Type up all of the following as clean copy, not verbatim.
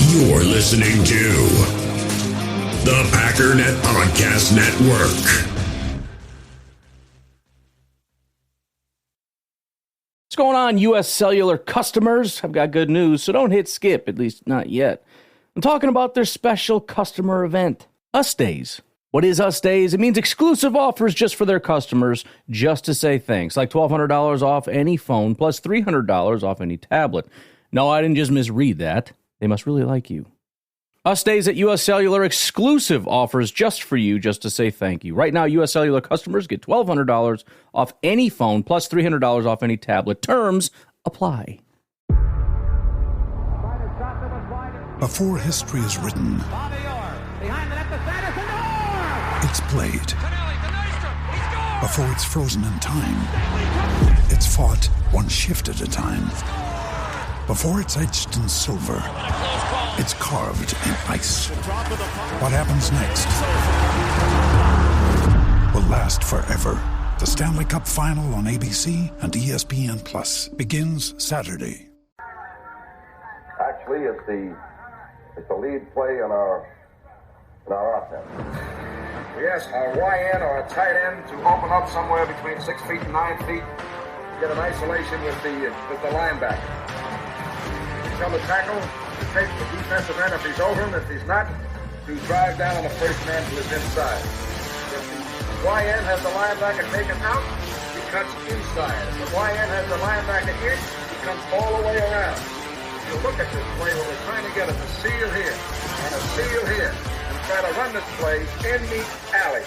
You're listening to the Packernet Podcast Network. What's going on, U.S. Cellular customers? I've got good news, so don't hit skip, at least not yet. I'm talking about their special customer event, Us Days. What is Us Days? It means exclusive offers just for their customers, just to say thanks, like $1,200 off any phone, plus $300 off any tablet. No, I didn't just misread that. They must really like you. Us Days at U.S. Cellular, exclusive offers just for you, just to say thank you. Right now, U.S. Cellular customers get $1,200 off any phone, plus $300 off any tablet. Terms apply. Before history is written, it's played. Before it's frozen in time, it's fought one shift at a time. Before it's etched in silver, it's carved in ice. What happens next will last forever. The Stanley Cup Final on ABC and ESPN Plus begins Saturday. Actually, it's the lead play in our offense. We ask our YN or a tight end to open up somewhere between 6 feet and 9 feet, get an isolation with the linebacker. Tell the tackle to take the defensive end if he's over him. If he's not, to drive down on the first man to his inside. If the YN has the linebacker taken out, he cuts inside. If the YN has the linebacker in, he comes all the way around. You look at this play where we're trying to get a seal here and a seal here and try to run this play in the alley.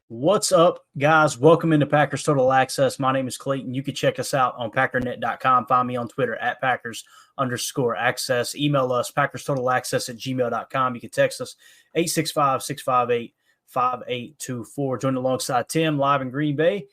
What's up, guys? Welcome into Packers Total Access. My name is Clayton. You can check us out on Packernet.com. Find me on Twitter at Packers_access. Email us, PackersTotalAccess@gmail.com. You can text us, 865-658-5824. Join alongside Tim, live in Green Bay.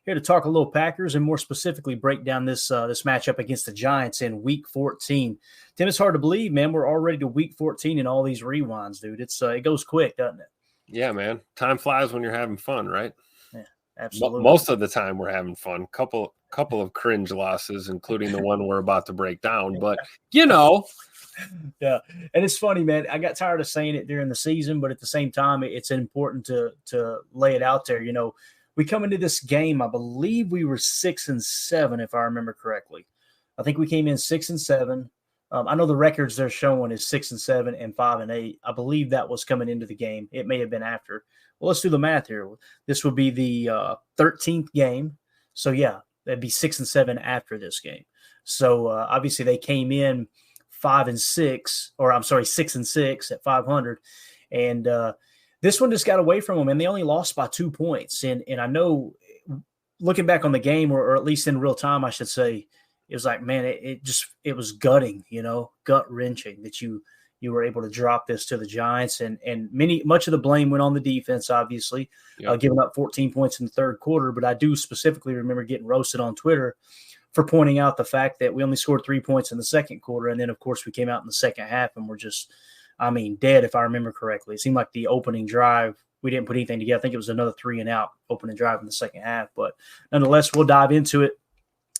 Here to talk a little Packers and more specifically break down this matchup against the Giants in Week 14. Tim, it's hard to believe, man. We're already to Week 14 in all these rewinds, dude. It goes quick, doesn't it? Yeah, man. Time flies when you're having fun, right? Yeah, absolutely. Most of the time we're having fun. Couple of cringe losses, including the one we're about to break down. But, Yeah. And it's funny, man. I got tired of saying it during the season, but at the same time, it's important to lay it out there. You know, we come into this game, I believe we were 6-7, if I remember correctly. I think we came in 6-7. I know the records they're showing is 6-7 and 5-8. I believe that was coming into the game. It may have been after. Well, let's do the math here. This would be the 13th game. So, yeah, that'd be 6-7 after this game. So, obviously, they came in 6-6 at 500. And this one just got away from them, and they only lost by 2 points. And I know, looking back on the game, or at least in real time, I should say, it was like, man, it was gutting, gut-wrenching that you were able to drop this to the Giants. And much of the blame went on the defense, obviously, giving up 14 points in the third quarter. But I do specifically remember getting roasted on Twitter for pointing out the fact that we only scored 3 points in the second quarter. And then, of course, we came out in the second half and we're just, dead, if I remember correctly. It seemed like the opening drive, we didn't put anything together. I think it was another 3-and-out opening drive in the second half. But nonetheless, we'll dive into it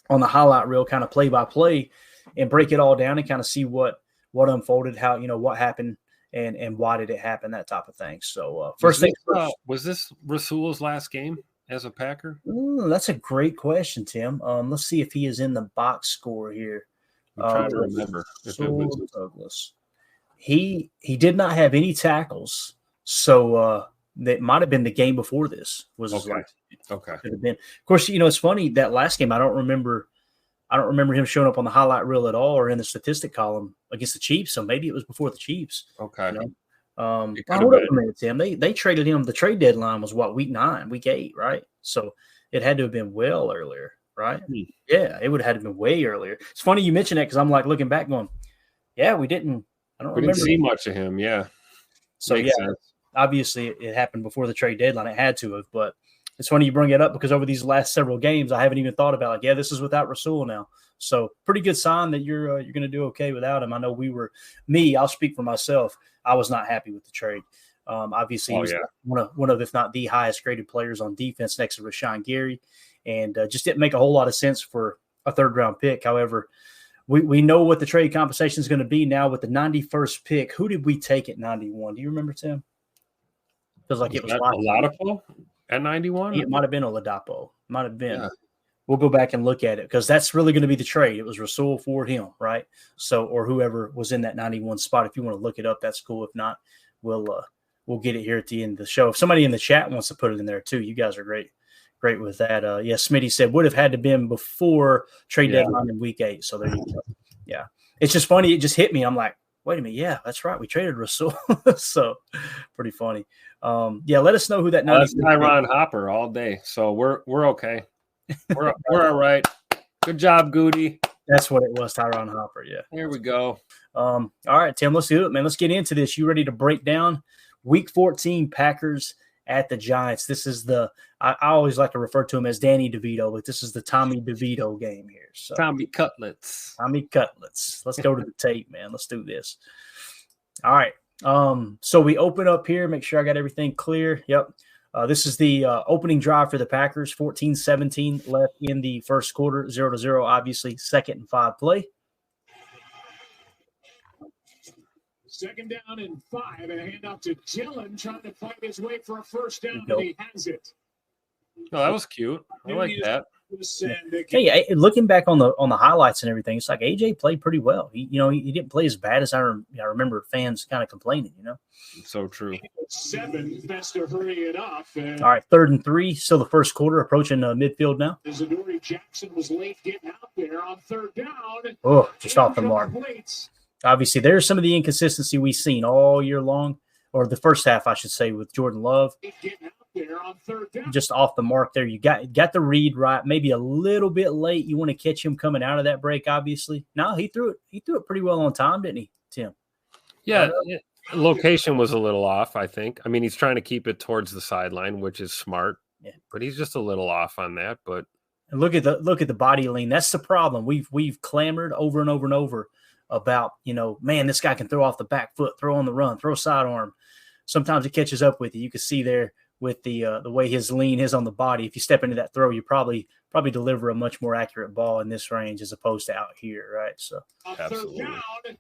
on the highlight reel, kind of play by play, and break it all down and kind of see what unfolded, how, what happened and why did it happen, that type of thing. So first thing first. Was this Rasul's last game as a Packer? Ooh, that's a great question, Tim. Let's see if he is in the box score here. I'm trying to remember if it was Douglas. He did not have any tackles, so that might have been the game before this. Was his last game. Okay. Could have been. Of course, it's funny that last game I don't remember him showing up on the highlight reel at all or in the statistic column against the Chiefs. So maybe it was before the Chiefs. Okay. Hold up a minute, Tim. They traded him. The trade deadline was week 9, week 8, right? So it had to have been well earlier, right? Yeah, it would have had to have been way earlier. It's funny you mentioned that because I'm like looking back going, yeah, we didn't see much of him. Yeah. So, Makes sense. Obviously it happened before the trade deadline. It had to have, but It's funny you bring it up because over these last several games, I haven't even thought about like, yeah, this is without Rasul now. So pretty good sign that you're going to do okay without him. I know I'll speak for myself. I was not happy with the trade. Obviously, he was one of, if not the highest graded players on defense next to Rashawn Gary, and just didn't make a whole lot of sense for a third-round pick. However, we know what the trade compensation is going to be now with the 91st pick. Who did we take at 91? Do you remember, Tim? Feels like it was Oladapo at 91? It might have been Oladapo. Might have been. Yeah. We'll go back and look at it because that's really going to be the trade. It was Rasul for him, right? So, or whoever was in that 91 spot. If you want to look it up, that's cool. If not, we'll get it here at the end of the show. If somebody in the chat wants to put it in there too, you guys are great with that. Smitty said would have had to been before trade deadline in week 8. So there you go. Yeah, it's just funny. It just hit me. I'm like, wait a minute. Yeah, that's right. We traded Rasul. So pretty funny. Let us know who that. That's Tyron Hopper all day. So we're okay. We're all right. Good job, Goody. That's what it was, Tyron Hopper. Yeah. Here we go. All right, Tim, let's do it, man. Let's get into this. You ready to break down Week 14 Packers at the Giants? This is I always like to refer to him as Danny DeVito, but this is the Tommy DeVito game here. So Tommy Cutlets. Let's go to the tape, man. Let's do this. All right. So we open up here. Make sure I got everything clear. Yep. This is the opening drive for the Packers. 14-17 left in the first quarter. 0-0, obviously. 2nd and 5 play. 2nd down and 5. And a handoff to Dillon trying to fight his way for a first down, and he has it. Oh, that was cute. I like that. Hey, looking back on the highlights and everything, it's like AJ played pretty well. He didn't play as bad as I remember fans kind of complaining. So true. 7, best to hurry it up. All right, 3rd and 3. Still the first quarter, approaching midfield now. Adoree Jackson was late getting out there on 3rd down. Oh, just off the mark. Obviously, there's some of the inconsistency we've seen all year long, or the first half, I should say, with Jordan Love. There on 3rd down. Just off the mark there. You got the read right, maybe a little bit late. You want to catch him coming out of that break, obviously. No, he threw it pretty well on time, didn't he, Tim? Yeah, location was a little off, I think. I mean, he's trying to keep it towards the sideline, which is smart. Yeah. But he's just a little off on that. But and look at the body lean. That's the problem. We've clamored over and over and over about, man, this guy can throw off the back foot, throw on the run, throw sidearm. Sometimes it catches up with you. You can see there with the way his lean is on the body. If you step into that throw, you probably deliver a much more accurate ball in this range as opposed to out here, right? So absolutely. 3rd down,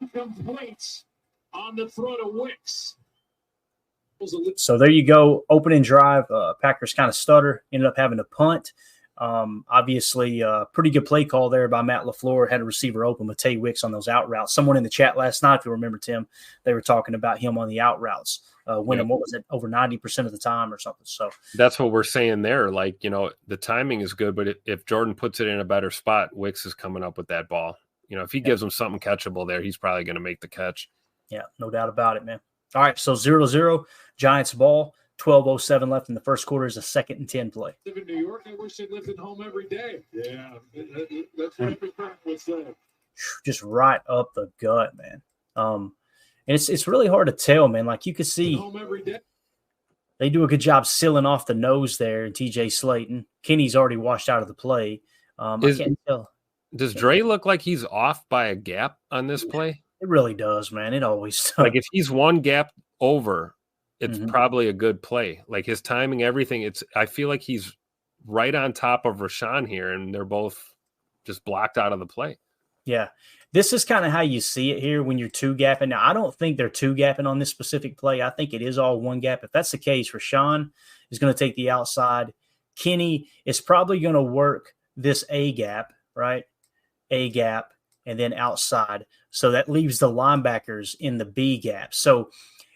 incomplete on the throw to Wicks. So there you go. Opening drive. Packers kind of stutter, ended up having to punt. Obviously, pretty good play call there by Matt LaFleur. Had a receiver open with Tay Wicks on those out routes. Someone in the chat last night, if you remember, Tim, they were talking about him on the out routes, winning, what was it, over 90% of the time or something. So that's what we're saying there. Like, the timing is good, but if Jordan puts it in a better spot, Wicks is coming up with that ball. If he gives him something catchable there, he's probably going to make the catch. Yeah, no doubt about it, man. All right, so 0-0, Giants ball. 12:07 left in the first quarter is a 2nd and 10 play. Live in New York, I wish they lived at home every day. Yeah, that's what every parent would say. Just right up the gut, man. And it's really hard to tell, man. Like you could see, home every day. They do a good job sealing off the nose there. And TJ Slayton, Kenny's already washed out of the play. I can't tell. Does Dre look like he's off by a gap on this play? It really does, man. It always does. Like if he's one gap over, it's probably a good play. Like his timing, everything. I feel like he's right on top of Rashawn here, and they're both just blocked out of the play. Yeah. This is kind of how you see it here when you're two gapping. Now, I don't think they're two gapping on this specific play. I think it is all one gap. If that's the case, Rashawn is going to take the outside. Kenny is probably going to work this A gap, right? A gap, and then outside. So that leaves the linebackers in the B gap. So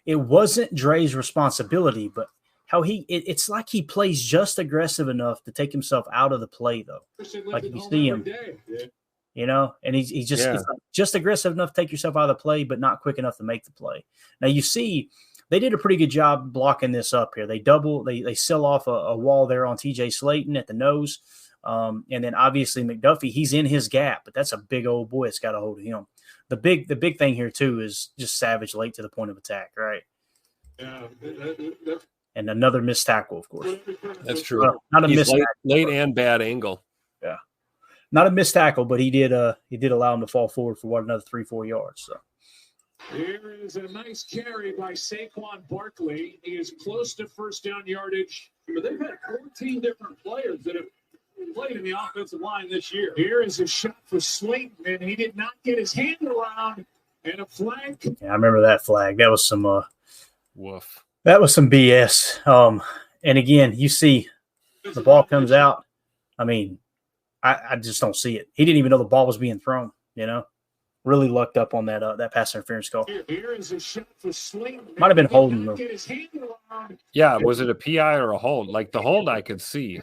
it wasn't Dre's responsibility, but how it's like he plays just aggressive enough to take himself out of the play, though. Like you see him, and he's just aggressive enough to take yourself out of the play, but not quick enough to make the play. Now you see they did a pretty good job blocking this up here. They seal off a wall there on TJ Slayton at the nose. And then obviously McDuffie, he's in his gap, but that's a big old boy. It's got a hold of him. The big thing here too is just Savage late to the point of attack, right? Yeah. And another missed tackle, of course. That's true. Well, not a He's missed late and bad angle. Yeah. Not a missed tackle, but he did allow him to fall forward for another 3-4 yards. So here is a nice carry by Saquon Barkley. He is close to first down yardage. But they've had 14 different players that have played in the offensive line this year. Here is a shot for Slayton, and he did not get his hand around, and a flag. Yeah, I remember that flag. That was some woof. That was some BS. And again, you see the ball comes out. I mean, I just don't see it. He didn't even know the ball was being thrown, Really lucked up on that pass interference call. Here is a shot for Slayton. Might have been holding though. Yeah, was it a PI or a hold? Like the hold I could see.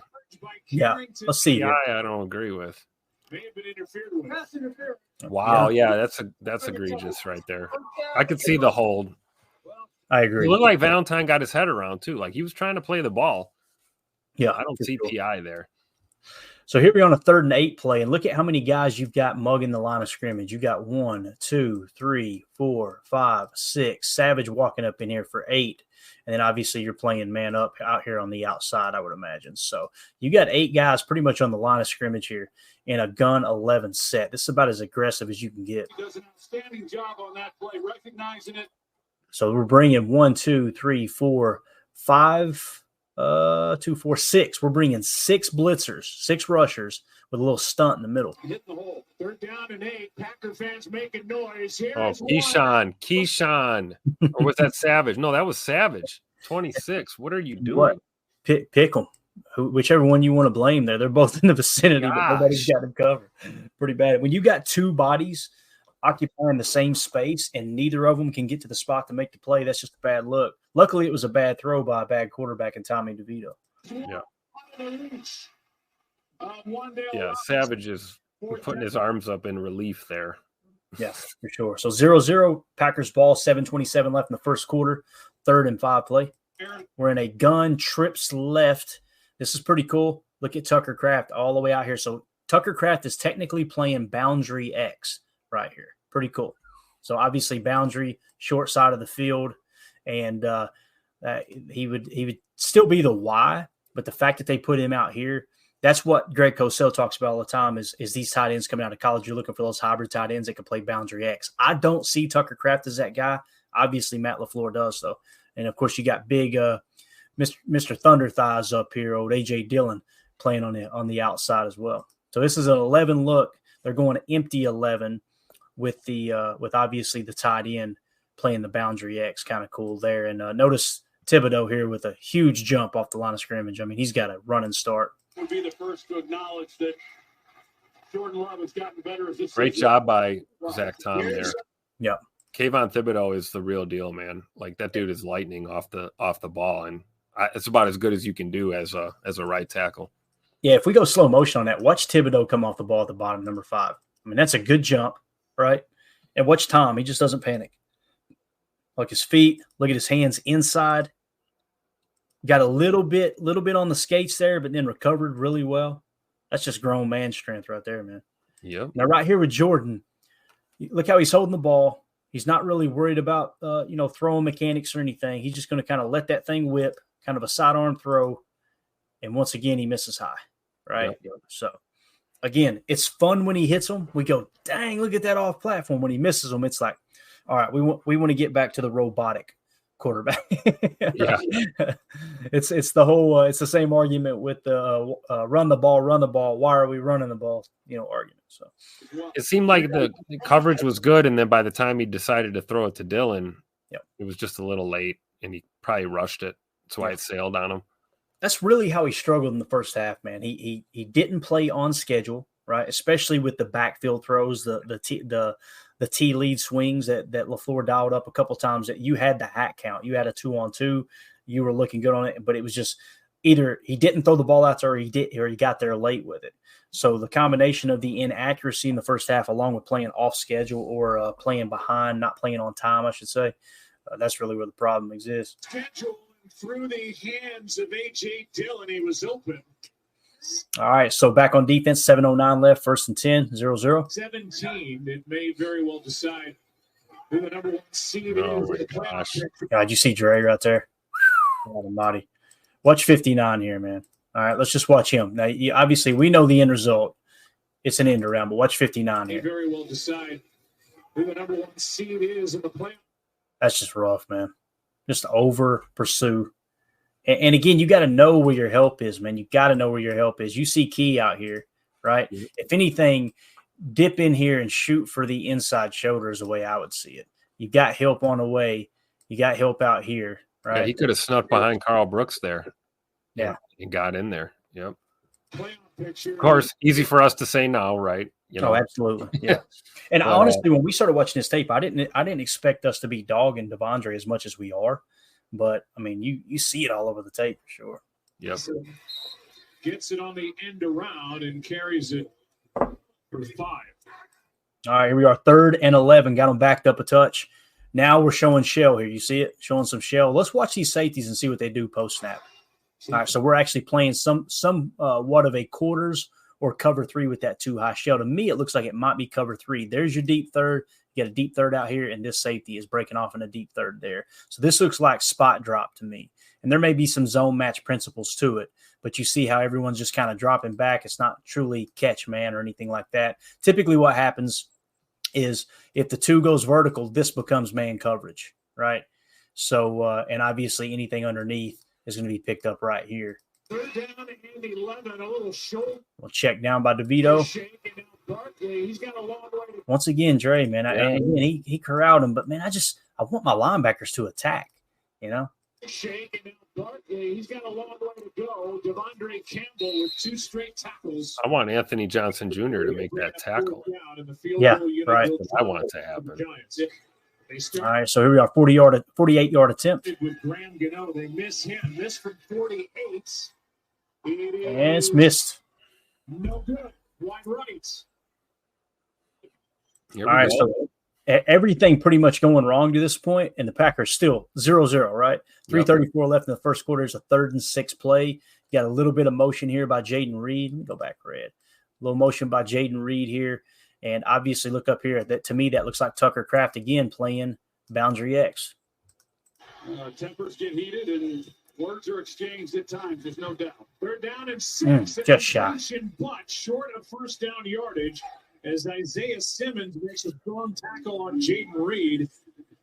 Yeah, let's see. PI I don't agree with. May have been interfered with. Wow, yeah, that's egregious right there. I could see the hold. I agree. It looked like Valentine got his head around too. Like he was trying to play the ball. Yeah, I don't see PI there. So here we're on a 3rd and 8 play, and look at how many guys you've got mugging the line of scrimmage. You got 1, 2, 3, 4, 5, 6. Savage walking up in here for 8. And then obviously you're playing man up out here on the outside, I would imagine. So you got 8 guys pretty much on the line of scrimmage here in a gun 11 set. This is about as aggressive as you can get. He does an outstanding job on that play, recognizing it. So we're bringing 1, 2, 3, 4, 5, 2, 4, 6. We're bringing 6 blitzers, 6 rushers with a little stunt in the middle. Hitting the hole. 3rd down and 8. Packer fans making noise. Here is Keyshawn. Or was that Savage? No, that was Savage. 26. What are you doing? What? Pick them. Whichever one you want to blame there. They're both in the vicinity, but nobody's got them covered. Pretty bad. When you got 2 bodies occupying the same space and neither of them can get to the spot to make the play, that's just a bad look. Luckily, it was a bad throw by a bad quarterback in Tommy DeVito. Yeah. Yeah, Savage is putting his arms up in relief there. Yeah, for sure. So 0-0, Packers ball, 7:27 left in the first quarter, 3rd and 5 play. We're in a gun, trips left. This is pretty cool. Look at Tucker Kraft all the way out here. So Tucker Kraft is technically playing boundary X right here. Pretty cool. So obviously boundary, short side of the field, and he would still be the Y, but the fact that they put him out here, that's what Greg Cosell talks about all the time is these tight ends coming out of college. You're looking for those hybrid tight ends that can play boundary X. I don't see Tucker Kraft as that guy. Obviously, Matt LaFleur does, though. And, of course, you got big Mr. Thunder Thighs up here, old A.J. Dillon, playing on the outside as well. So this is an 11 look. They're going to empty 11 with obviously the tight end playing the boundary X. Kind of cool there. And notice Thibodeau here with a huge jump off the line of scrimmage. I mean, he's got a running start. Would be the first to acknowledge that Jordan Love has gotten better as this Great job by Zach Tom there. Yeah. Kayvon Thibodeau is the real deal, man. Like that dude is lightning off the ball, and it's about as good as you can do as a right tackle. Yeah, if we go slow motion on that, watch Thibodeau come off the ball at the bottom, number 5. I mean, that's a good jump, right? And watch Tom; he just doesn't panic. Look his feet. Look at his hands inside. Got a little bit on the skates there, but then recovered really well. That's just grown man strength right there, man. Yep. Now, right here with Jordan, look how he's holding the ball. He's not really worried about, throwing mechanics or anything. He's just going to kind of let that thing whip, kind of a sidearm throw. And once again, he misses high, right? Yep. So, again, it's fun when he hits them. We go, dang, look at that off platform. When he misses them, it's like, all right, we want to get back to the robotic quarterback. Yeah. It's the whole it's the same argument with the run the ball. Why are we running the ball? Argument. So it seemed like the coverage was good, and then by the time he decided to throw it to Dillon, it was just a little late, and he probably rushed it. That's why it sailed on him. That's really how he struggled in the first half, man. He didn't play on schedule, right? Especially with the backfield throws, the T lead swings that LaFleur dialed up a couple times. That you had the hat count, you had a 2-on-2, you were looking good on it, but it was just either he didn't throw the ball out there, or he got there late with it. So the combination of the inaccuracy in the first half, along with playing off schedule or playing behind, not playing on time, I should say, that's really where the problem exists. Schedule through the hands of A.J. Dillon, he was open. All right, so back on defense, 7:09 left, 1st and 10, 0-0. 17, it may very well decide who the number 1 seed is. Oh, my gosh. God, you see Dre right there? Almighty. Watch 59 here, man. All right, let's just watch him. Now, obviously, we know the end result. It's an end around, but watch 59 They here. very well decide who the number 1 seed is in the playoff. That's just rough, man. Just over pursue. And again, you got to know where your help is, man. You got to know where your help is. You see Key out here, right? Mm-hmm. If anything, dip in here and shoot for the inside shoulder is the way I would see it. You got help on the way. You got help out here, right? Yeah, he could have snuck behind Carl Brooks there. Yeah. And got in there. Yep. Playoff picture. Of course, easy for us to say now, right? You know, Oh, absolutely. Yeah. And But, honestly, when we started watching this tape, I didn't expect us to be dogging Devondre as much as we are. But I mean, you see it all over the tape for sure. yep. Gets it on the end around and carries it for 5. All right, here we are, 3rd and 11. Got them backed up a touch. Now we're showing shell here. You see it? Showing some shell. Let's watch these safeties and see what they do post-snap. All right, so we're actually playing somewhat of a quarters or cover 3 with that too high shell. To me, it looks like it might be cover 3. There's your deep third. You got a deep third out here, and this safety is breaking off in a deep third there. So this looks like spot drop to me. And there may be some zone match principles to it, but you see how everyone's just kind of dropping back. It's not truly catch man or anything like that. Typically what happens is if the 2 goes vertical, this becomes man coverage, right? So, and obviously anything underneath is going to be picked up right here. 3rd down and 11, a little short. We'll check down by DeVito. Shaking out Barkley. He's got a long way to Once again, Dre, man, and again, he corralled him, but man, I want my linebackers to attack, you know? shaking out Barkley. He's got a long way to go. Devondre Campbell with 2 straight tackles. I want Anthony Johnson Jr. to make that tackle. Yeah, right. I want it to happen. All right, so here we are, 48-yard attempt. With Graham Gano, they miss him. Miss from 48. And it's missed. No good. Wide right. Here All we right, go. so everything pretty much going wrong to this point, and the Packers still 0-0, right? 3:34 left in the first quarter. It's a 3rd and 6 play. You got a little bit of motion here by Jaden Reed. Let me go back red. A little motion by Jaden Reed here. And obviously, look up here. That to me, that looks like Tucker Kraft again playing boundary X. Tempers get heated and words are exchanged at times. There's no doubt. 3rd down and 6. Just shy. But short of first down yardage as Isaiah Simmons makes a strong tackle on Jaden Reed.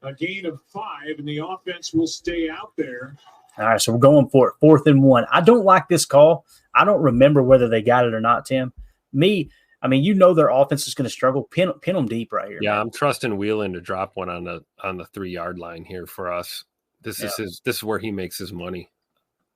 A gain of 5, and the offense will stay out there. All right, so we're going for it. 4th and 1. I don't like this call. I don't remember whether they got it or not, Tim. I mean, you know their offense is going to struggle. Pin them deep right here. Yeah, man. I'm trusting Whelan to drop one on the 3-yard line here for us. This is where he makes his money.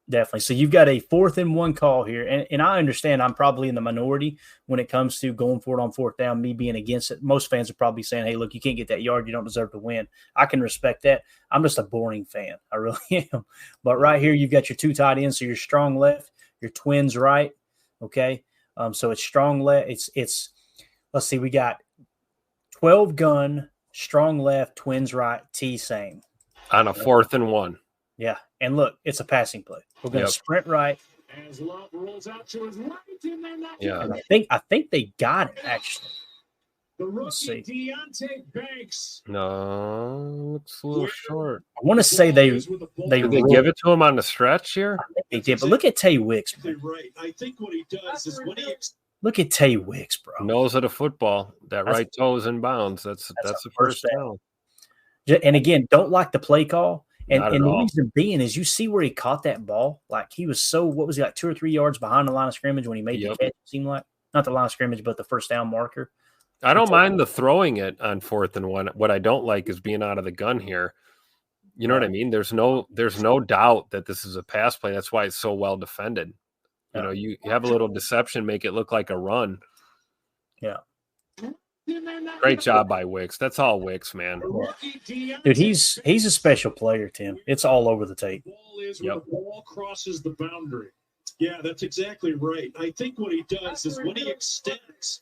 Definitely. So you've got a 4th and 1 call here. And I understand I'm probably in the minority when it comes to going for it on 4th down, me being against it. Most fans are probably saying, hey, look, you can't get that yard. You don't deserve to win. I can respect that. I'm just a boring fan. I really am. But right here, you've got your 2 tight ends. So your strong left, your twins right. Okay. So it's strong left. It's let's see, we got 12 gun, strong left, twins right, T same. On a 4th and 1. Yeah. And look, it's a passing play. We're going to sprint right. As Love rolls out to his right, and they're not Yeah. And I think they got it, actually. The Let's rookie see. Deontay Banks. No, looks a little short. I want to say they Did they give it to him on the stretch here? they did, but look at Tay Wicks, man. Right. I think what he does is when he Look at Tay Wicks, bro. Nose of the football. That That's- right toe is in bounds. That's a the first first down. And again, don't like the play call. And Not at the all. reason being is you see where he caught that ball. Like he was what was he, like 2 or 3 yards behind the line of scrimmage when he made Yep. the catch, it seemed like. Not the line of scrimmage, but the first down marker. I don't mind the throwing it on 4th and 1. What I don't like is being out of the gun here. You know what I mean? There's no doubt that this is a pass play. That's why it's so well defended. You know, you have a little deception, make it look like a run. Yeah. Great job by Wicks. That's all Wicks, man. Dude, he's a special player, Tim. It's all over the tape. ball is when the ball crosses the boundary. Yeah, that's exactly right. I think what he does is when he extends.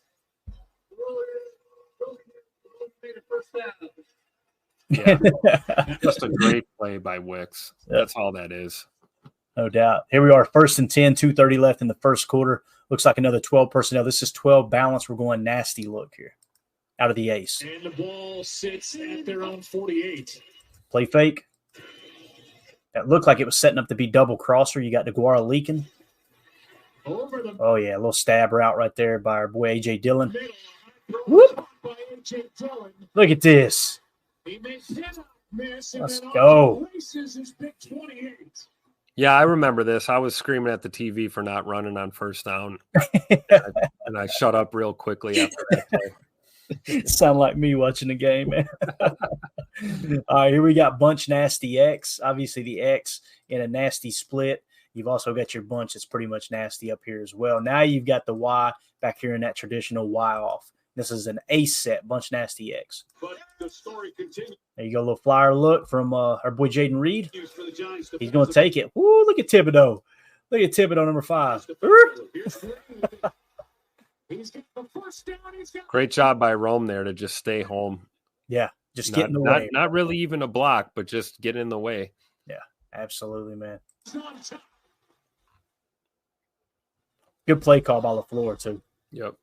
Yeah. Just a great play by Wicks. That's all that is. No doubt. Here we are, 1st and 10, 2:30 left in the first quarter. Looks like another 12 personnel. This is 12 balance. We're going nasty look here. Out of the ace. And the ball sits at their own 48. Play fake. That looked like it was setting up to be double crosser. You got DeGuara leaking. Oh, yeah, a little stab route right there by our boy A.J. Dillon. Whoop. Look at this. Let's go. Yeah, I remember this. I was screaming at the TV for not running on first down. and I shut up real quickly after that play. Sound like me watching the game, man. All right, here we got Bunch Nasty X. Obviously, the X in a nasty split. You've also got your bunch that's pretty much nasty up here as well. Now you've got the Y back here in that traditional Y off. This is an ace set, Bunch Nasty X. But the story continues. There you go, a little flyer look from our boy Jaden Reed. He's going to take it. Woo, look at Thibodeau. Look at Thibodeau, number 5. Great job by Rome there to just stay home. Yeah, just get in the way. Not really even a block, but just get in the way. Yeah, absolutely, man. Good play call by LaFleur, too. Yep.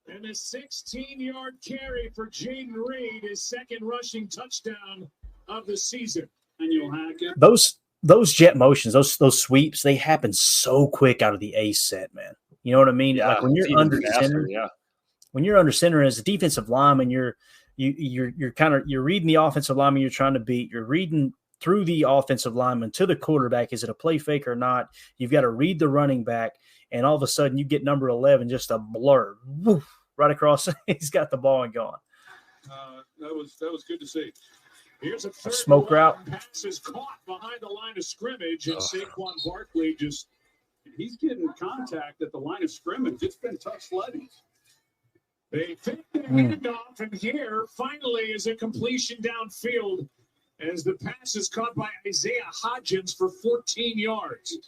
And a 16-yard carry for Jaden Reed, his second rushing touchdown of the season. And you'll hack it. Those jet motions, those sweeps, they happen so quick out of the ace set, man. You know what I mean? Yeah, like when you're under center, when you're under center as a defensive lineman, you're reading the offensive lineman you're trying to beat. You're reading through the offensive lineman to the quarterback. Is it a play fake or not? You've got to read the running back, and all of a sudden you get number 11, just a blur, woof, right across. He's got the ball and gone. That was good to see. Here's a smoke route. Pass is caught behind the line of scrimmage, and Saquon Barkley he's getting contact at the line of scrimmage. It's been tough sledding. They take the handoff, and here finally is a completion downfield as the pass is caught by Isaiah Hodgins for 14 yards.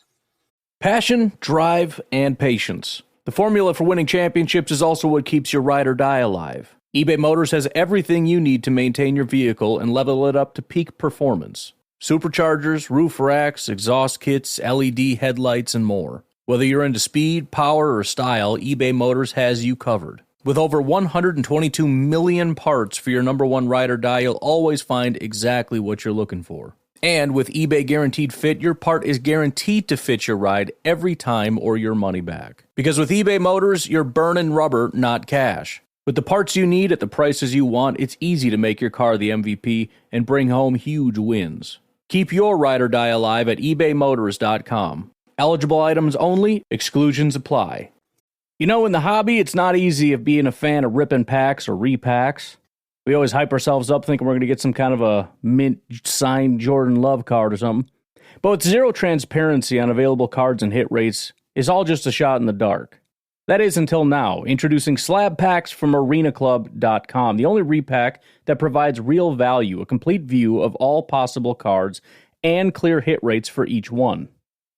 Passion, drive, and patience. The formula for winning championships is also what keeps your ride or die alive. eBay Motors has everything you need to maintain your vehicle and level it up to peak performance. Superchargers, roof racks, exhaust kits, LED headlights, and more. Whether you're into speed, power, or style, eBay Motors has you covered. With over 122 million parts for your number one ride or die, you'll always find exactly what you're looking for. And with eBay Guaranteed Fit, your part is guaranteed to fit your ride every time or your money back. Because with eBay Motors, you're burning rubber, not cash. With the parts you need at the prices you want, it's easy to make your car the MVP and bring home huge wins. Keep your ride or die alive at ebaymotors.com. Eligible items only, exclusions apply. You know, in the hobby, it's not easy of being a fan of ripping packs or repacks. We always hype ourselves up thinking we're going to get some kind of a mint signed Jordan Love card or something. But with zero transparency on available cards and hit rates, it's all just a shot in the dark. That is until now. Introducing Slab Packs from ArenaClub.com, the only repack that provides real value, a complete view of all possible cards, and clear hit rates for each one.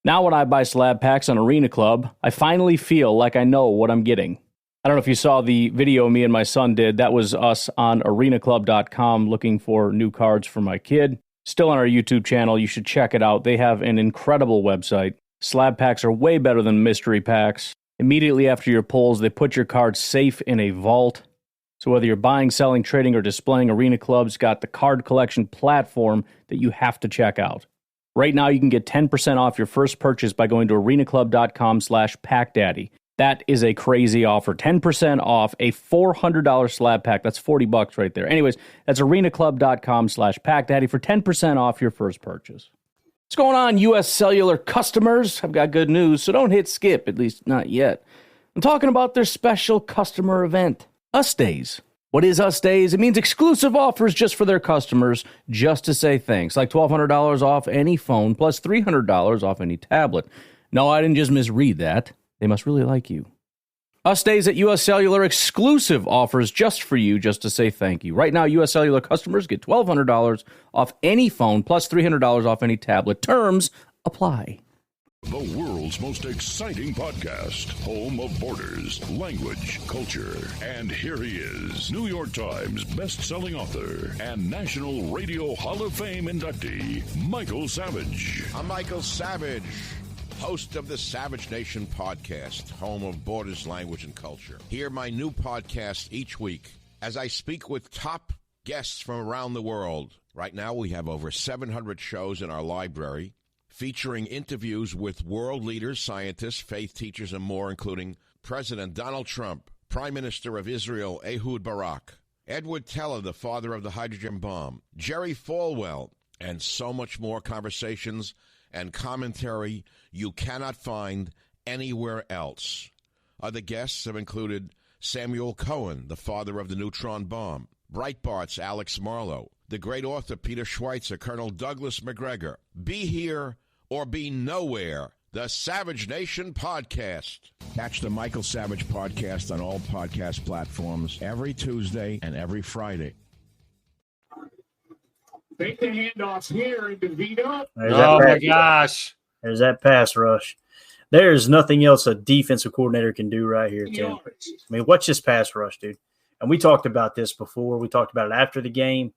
Now when I buy Slab Packs on Arena Club, I finally feel like I know what I'm getting. I don't know if you saw the video me and my son did. That was us on ArenaClub.com looking for new cards for my kid. Still on our YouTube channel. You should check it out. They have an incredible website. Slab Packs are way better than mystery packs. Immediately after your pulls, they put your cards safe in a vault. So whether you're buying, selling, trading, or displaying, Arena Club's got the card collection platform that you have to check out. Right now, you can get 10% off your first purchase by going to arenaclub.com/packdaddy. That is a crazy offer. 10% off a $400 slab pack. That's $40 right there. Anyways, that's arenaclub.com/packdaddy for 10% off your first purchase. What's going on, U.S. Cellular customers? I've got good news, so don't hit skip, at least not yet. I'm talking about their special customer event, Us Days. What is Us Days? It means exclusive offers just for their customers, just to say thanks, like $1,200 off any phone, plus $300 off any tablet. No, I didn't just misread that. They must really like you. Us Days at U.S. Cellular, exclusive offers just for you, just to say thank you. Right now, U.S. Cellular customers get $1,200 off any phone, plus $300 off any tablet. Terms apply. The world's most exciting podcast, home of borders, language, culture. And here he is, New York Times best-selling author and National Radio Hall of Fame inductee, Michael Savage. I'm Michael Savage, host of the Savage Nation podcast, home of borders, language, and culture. Hear my new podcast each week as I speak with top guests from around the world. Right now, we have over 700 shows in our library featuring interviews with world leaders, scientists, faith teachers, and more, including President Donald Trump, Prime Minister of Israel, Ehud Barak, Edward Teller, the father of the hydrogen bomb, Jerry Falwell, and so much more conversations and commentary you cannot find anywhere else. Other guests have included Samuel Cohen, the father of the neutron bomb, Breitbart's Alex Marlow, the great author Peter Schweitzer, Colonel Douglas McGregor. Be here or be nowhere. The Savage Nation Podcast. Catch the Michael Savage Podcast on all podcast platforms every Tuesday and every Friday. Make the handoff here in DeVito. Oh, my gosh. There's that pass rush. There's nothing else a defensive coordinator can do right here, Tim. I mean, watch this pass rush, dude. And we talked about this before. We talked about it after the game.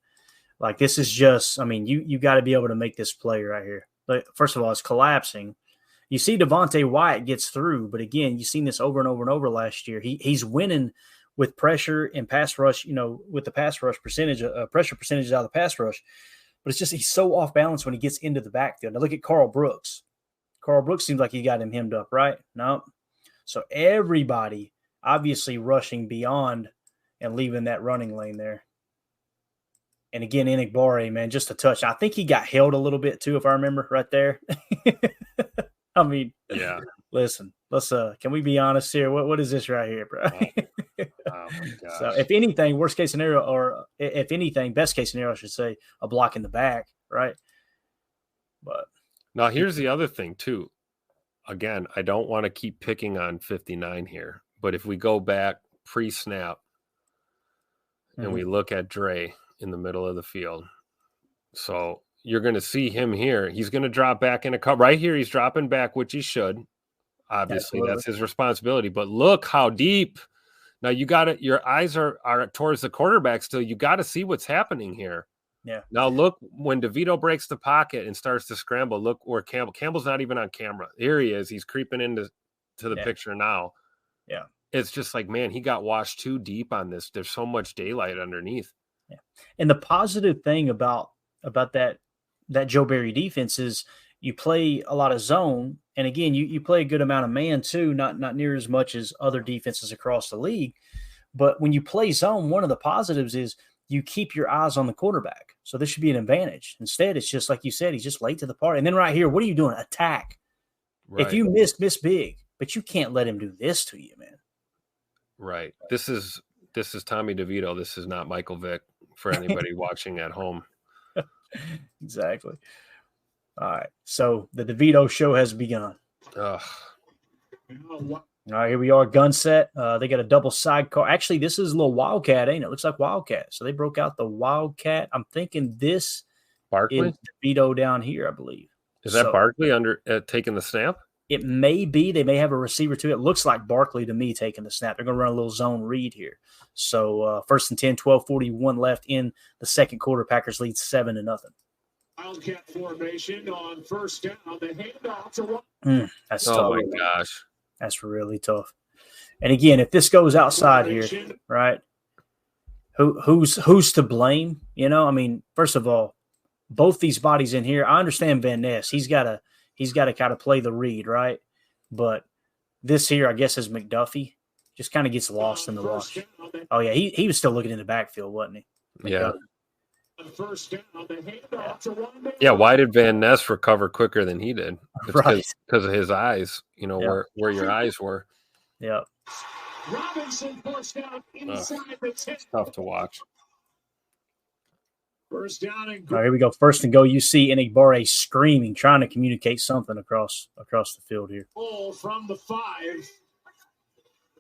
Like, this is just, I mean, you got to be able to make this play right here. But first of all, it's collapsing. You see Devontae Wyatt gets through, but again, you've seen this over and over and over last year. He's winning with pressure and pass rush, with the pass rush percentage, pressure percentages out of the pass rush. But it's just he's so off balance when he gets into the backfield. Now look at Carl Brooks. Carl Brooks seems like he got him hemmed up, right? No. So everybody obviously rushing beyond and leaving that running lane there. And again, Enagbare, man, just a touch. I think he got held a little bit too, if I remember right there. I mean, yeah. Listen, let's can we be honest here? What is this right here, bro? Oh my gosh. So if anything, worst case scenario, or if anything, best case scenario, I should say, a block in the back, right? But now here's the other thing too. Again, I don't want to keep picking on 59 here, but if we go back pre-snap and we look at Dre in the middle of the field, so you're going to see him here. He's going to drop back in a cover. Right here, he's dropping back, which he should. Obviously, that's his responsibility. But look how deep. Now, you got it. Your eyes are towards the quarterback still. You got to see what's happening here. Yeah. Now, look, when DeVito breaks the pocket and starts to scramble, look where Campbell's not even on camera. Here he is. He's creeping into the picture now. Yeah. It's just like, man, he got washed too deep on this. There's so much daylight underneath. Yeah. And the positive thing about that Joe Barry defense is you play a lot of zone. And again, you play a good amount of man too, not near as much as other defenses across the league. But when you play zone, one of the positives is you keep your eyes on the quarterback. So this should be an advantage. Instead, it's just like you said, he's just late to the party. And then right here, what are you doing? Attack. Right. If you miss big, but you can't let him do this to you, man. Right. This is Tommy DeVito. This is not Michael Vick for anybody watching at home. Exactly. All right. So the DeVito show has begun. Ugh. All right, here we are. Gun set. They got a double sidecar. Actually, this is a little Wildcat, ain't it? Looks like Wildcat. So they broke out the Wildcat. I'm thinking this Barkley? is DeVito down here, I believe. Is that Barkley under taking the snap? It may be. They may have a receiver too. It looks like Barkley to me taking the snap. They're going to run a little zone read here. So 1st and 10, 12:41 left in the second quarter. Packers lead 7-0. Wildcat formation on first down. The handoff to that's tough. tough. My gosh. That's really tough. And again, if this goes outside here, right, who's to blame? I mean, first of all, both these bodies in here, I understand Van Ness. He's got to kind of play the read, right? But this here, I guess, is McDuffie. Just kind of gets lost in the rush. Oh, yeah, he was still looking in the backfield, wasn't he? Yeah. First down, the handoff to one. Yeah, why did Van Ness recover quicker than he did? It's right. Because of his eyes, where your eyes were. Yeah. Robinson first down inside the 10. It's tough to watch. First down and All right, here we go. First and go. You see Enagbare screaming, trying to communicate something across the field here. goal from the 5.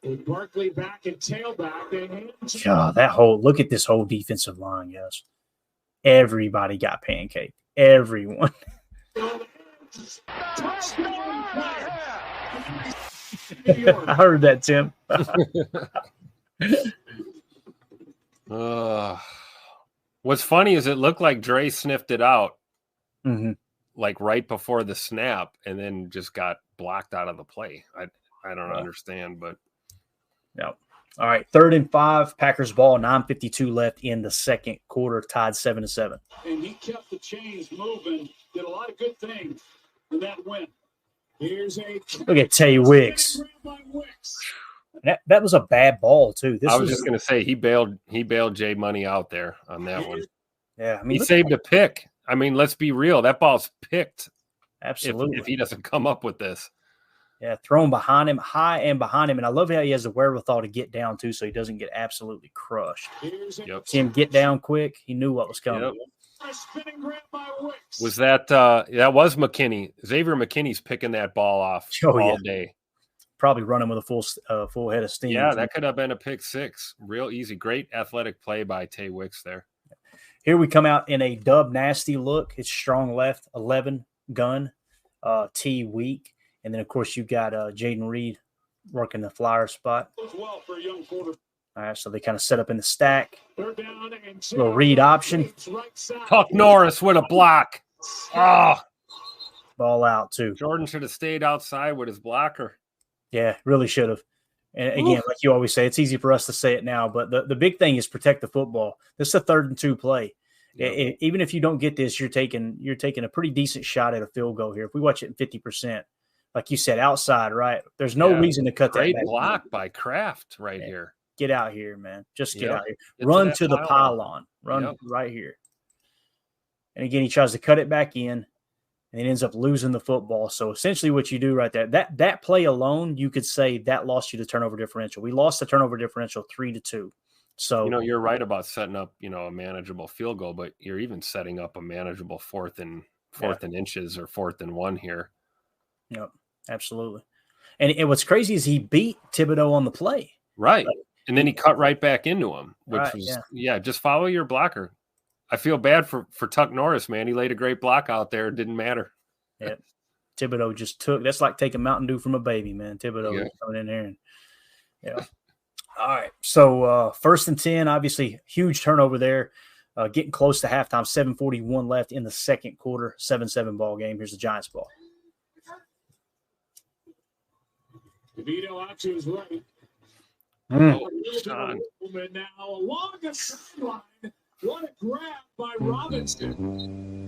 With Barkley back and tailback. God, look at this whole defensive line, guys. Everybody got pancaked. Everyone. I heard that, Tim. What's funny is it looked like Dre sniffed it out, like right before the snap, and then just got blocked out of the play. I don't understand, but yeah. All right, 3rd and 5, Packers ball, 9:52 left in the second quarter, tied 7-7. And he kept the chains moving, did a lot of good things for that win. Here's a Look at Tay Wicks. That was a bad ball too. I was just going to say he bailed Jay Money out there on that one. Yeah, I mean he saved a pick. I mean, let's be real. That ball's picked. Absolutely. If he doesn't come up with this. Yeah, thrown behind him, high and behind him. And I love how he has the wherewithal to get down, too, so he doesn't get absolutely crushed. Yep. See him get down quick. He knew what was coming. Yep. Was that was McKinney. Xavier McKinney's picking that ball off all day. Probably running with a full head of steam. Yeah, that could have been a pick six. Real easy. Great athletic play by Tay Wicks there. Here we come out in a dub nasty look. It's strong left, 11 gun, T weak. And then, of course, you got Jaden Reed working the flyer spot. Well for a young quarter. All right, so they kind of set up in the stack. Down and little Reed option. Tuck Norris with a block. Oh. Ball out, too. Jordan should have stayed outside with his blocker. Yeah, really should have. And again, like you always say, it's easy for us to say it now, but the big thing is protect the football. This is a 3rd and 2 play. Yep. Even if you don't get this, you're taking a pretty decent shot at a field goal here. If we watch it in 50%, like you said, outside, right? There's no reason to cut that back. Great block by Kraft right here. Get out here, man. Just get out here. Run to the pylon. Run right here. And again, he tries to cut it back in, and it ends up losing the football. So essentially what you do right there, that play alone, you could say that lost you the turnover differential. We lost the turnover differential 3-2. So you're right about setting up, a manageable field goal, but you're even setting up a manageable fourth and inches or 4th and 1 here. Yep, absolutely. And what's crazy is he beat Thibodeau on the play. Right. And then he cut right back into him, which was just follow your blocker. I feel bad for Tuck Norris, man. He laid a great block out there. It didn't matter. Yeah. Thibodeau just that's like taking Mountain Dew from a baby, man. Thibodeau is coming in there. And, All right. So 1st and 10, obviously huge turnover there. Getting close to halftime, 7:41 left in the second quarter, 7-7 ball game. Here's the Giants ball. DeVito out to his right. John. Now along the sideline. What a grab by Robinson.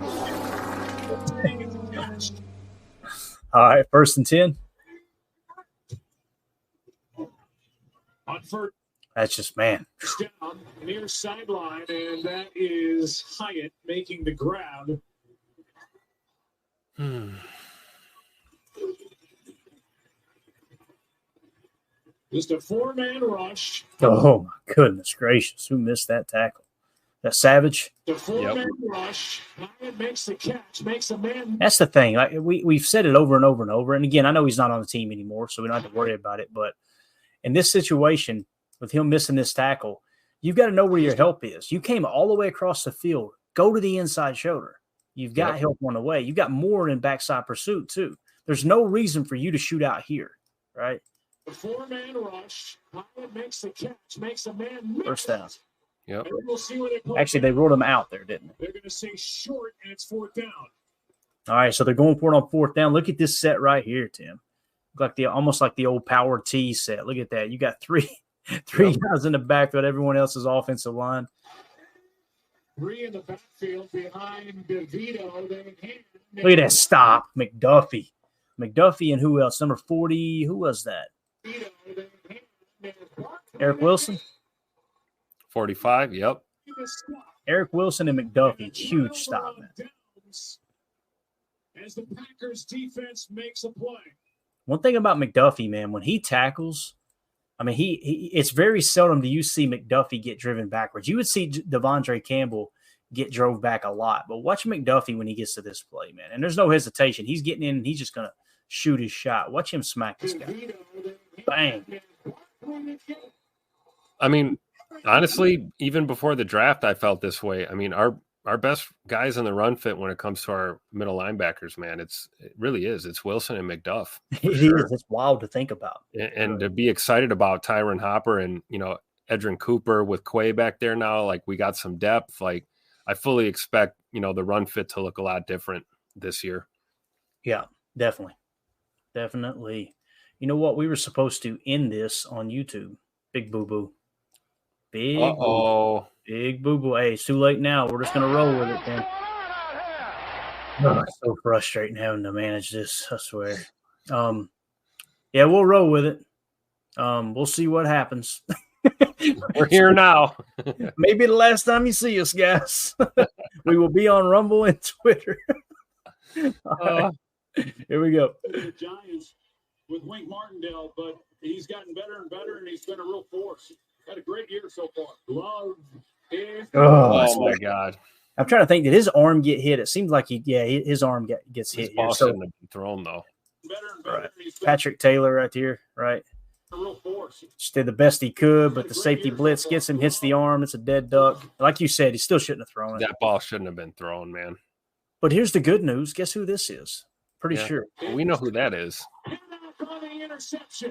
All right, 1st and 10. On first. That's just, man. Down near sideline, and that is Hyatt making the grab. Just a 4-man rush. Oh, my goodness gracious. Who missed that tackle? That Savage? The 4-man rush. Hyatt makes the catch, makes a man. That's the thing. Like we've said it over and over and over. And again, I know he's not on the team anymore, so we don't have to worry about it. But in this situation, with him missing this tackle, you've got to know where your help is. You came all the way across the field. Go to the inside shoulder. You've got help on the way. You've got more in backside pursuit, too. There's no reason for you to shoot out here, right? The 4-man rush. Hyatt makes the catch, makes a man miss. First down. Yep. We'll see where Actually, they ruled him out there, didn't they? They're going to say short, and it's 4th down. All right, so they're going for it on 4th down. Look at this set right here, Tim. Almost like the old power T set. Look at that. You got three guys in the backfield. Everyone else's offensive line. 3 in the backfield behind DeVito. Look at that stop, McDuffie. McDuffie and who else? Number 40. Who was that? Eric Wilson. 45. Yep. Eric Wilson and McDuffie. Huge stop, man. As the Packers defense makes a play. One thing about McDuffie, man, when he tackles, I mean, he it's very seldom do you see McDuffie get driven backwards. You would see Devondre Campbell get drove back a lot, but watch McDuffie when he gets to this play, man. And there's no hesitation. He's getting in and he's just going to shoot his shot. Watch him smack this guy. Bang. I mean, honestly, even before the draft, I felt this way. I mean, our best guys in the run fit when it comes to our middle linebackers, man, it really is. It's Wilson and McDuff. It is. It's wild to think about. And to be excited about Tyron Hopper and, Edrin Cooper with Quay back there now, like we got some depth. Like I fully expect, the run fit to look a lot different this year. Yeah, definitely. Definitely. You know what? We were supposed to end this on YouTube. Big boo-boo. Big Uh-oh. Big boo-boo. Hey, it's too late now. We're just going to roll with it, man. Oh, it's so frustrating having to manage this, I swear. Yeah, we'll roll with it. We'll see what happens. We're here now. Maybe the last time you see us, guys. We will be on Rumble and Twitter. All right. Here we go. The Giants with Wink Martindale, but he's gotten better and better, and he's been a real force. Had a great year so far. Love is. Oh my God. I'm trying to think. Did his arm get hit? It seems like his arm gets hit. His ball shouldn't have been thrown though. Better and better. Right. Patrick Taylor right here, right? A real force. Just did the best he could, but the safety blitz gets him, hits the arm. It's a dead duck. Like you said, he still shouldn't have thrown it. That ball shouldn't have been thrown, man. But here's the good news. Guess who this is? Pretty sure. We know who that is.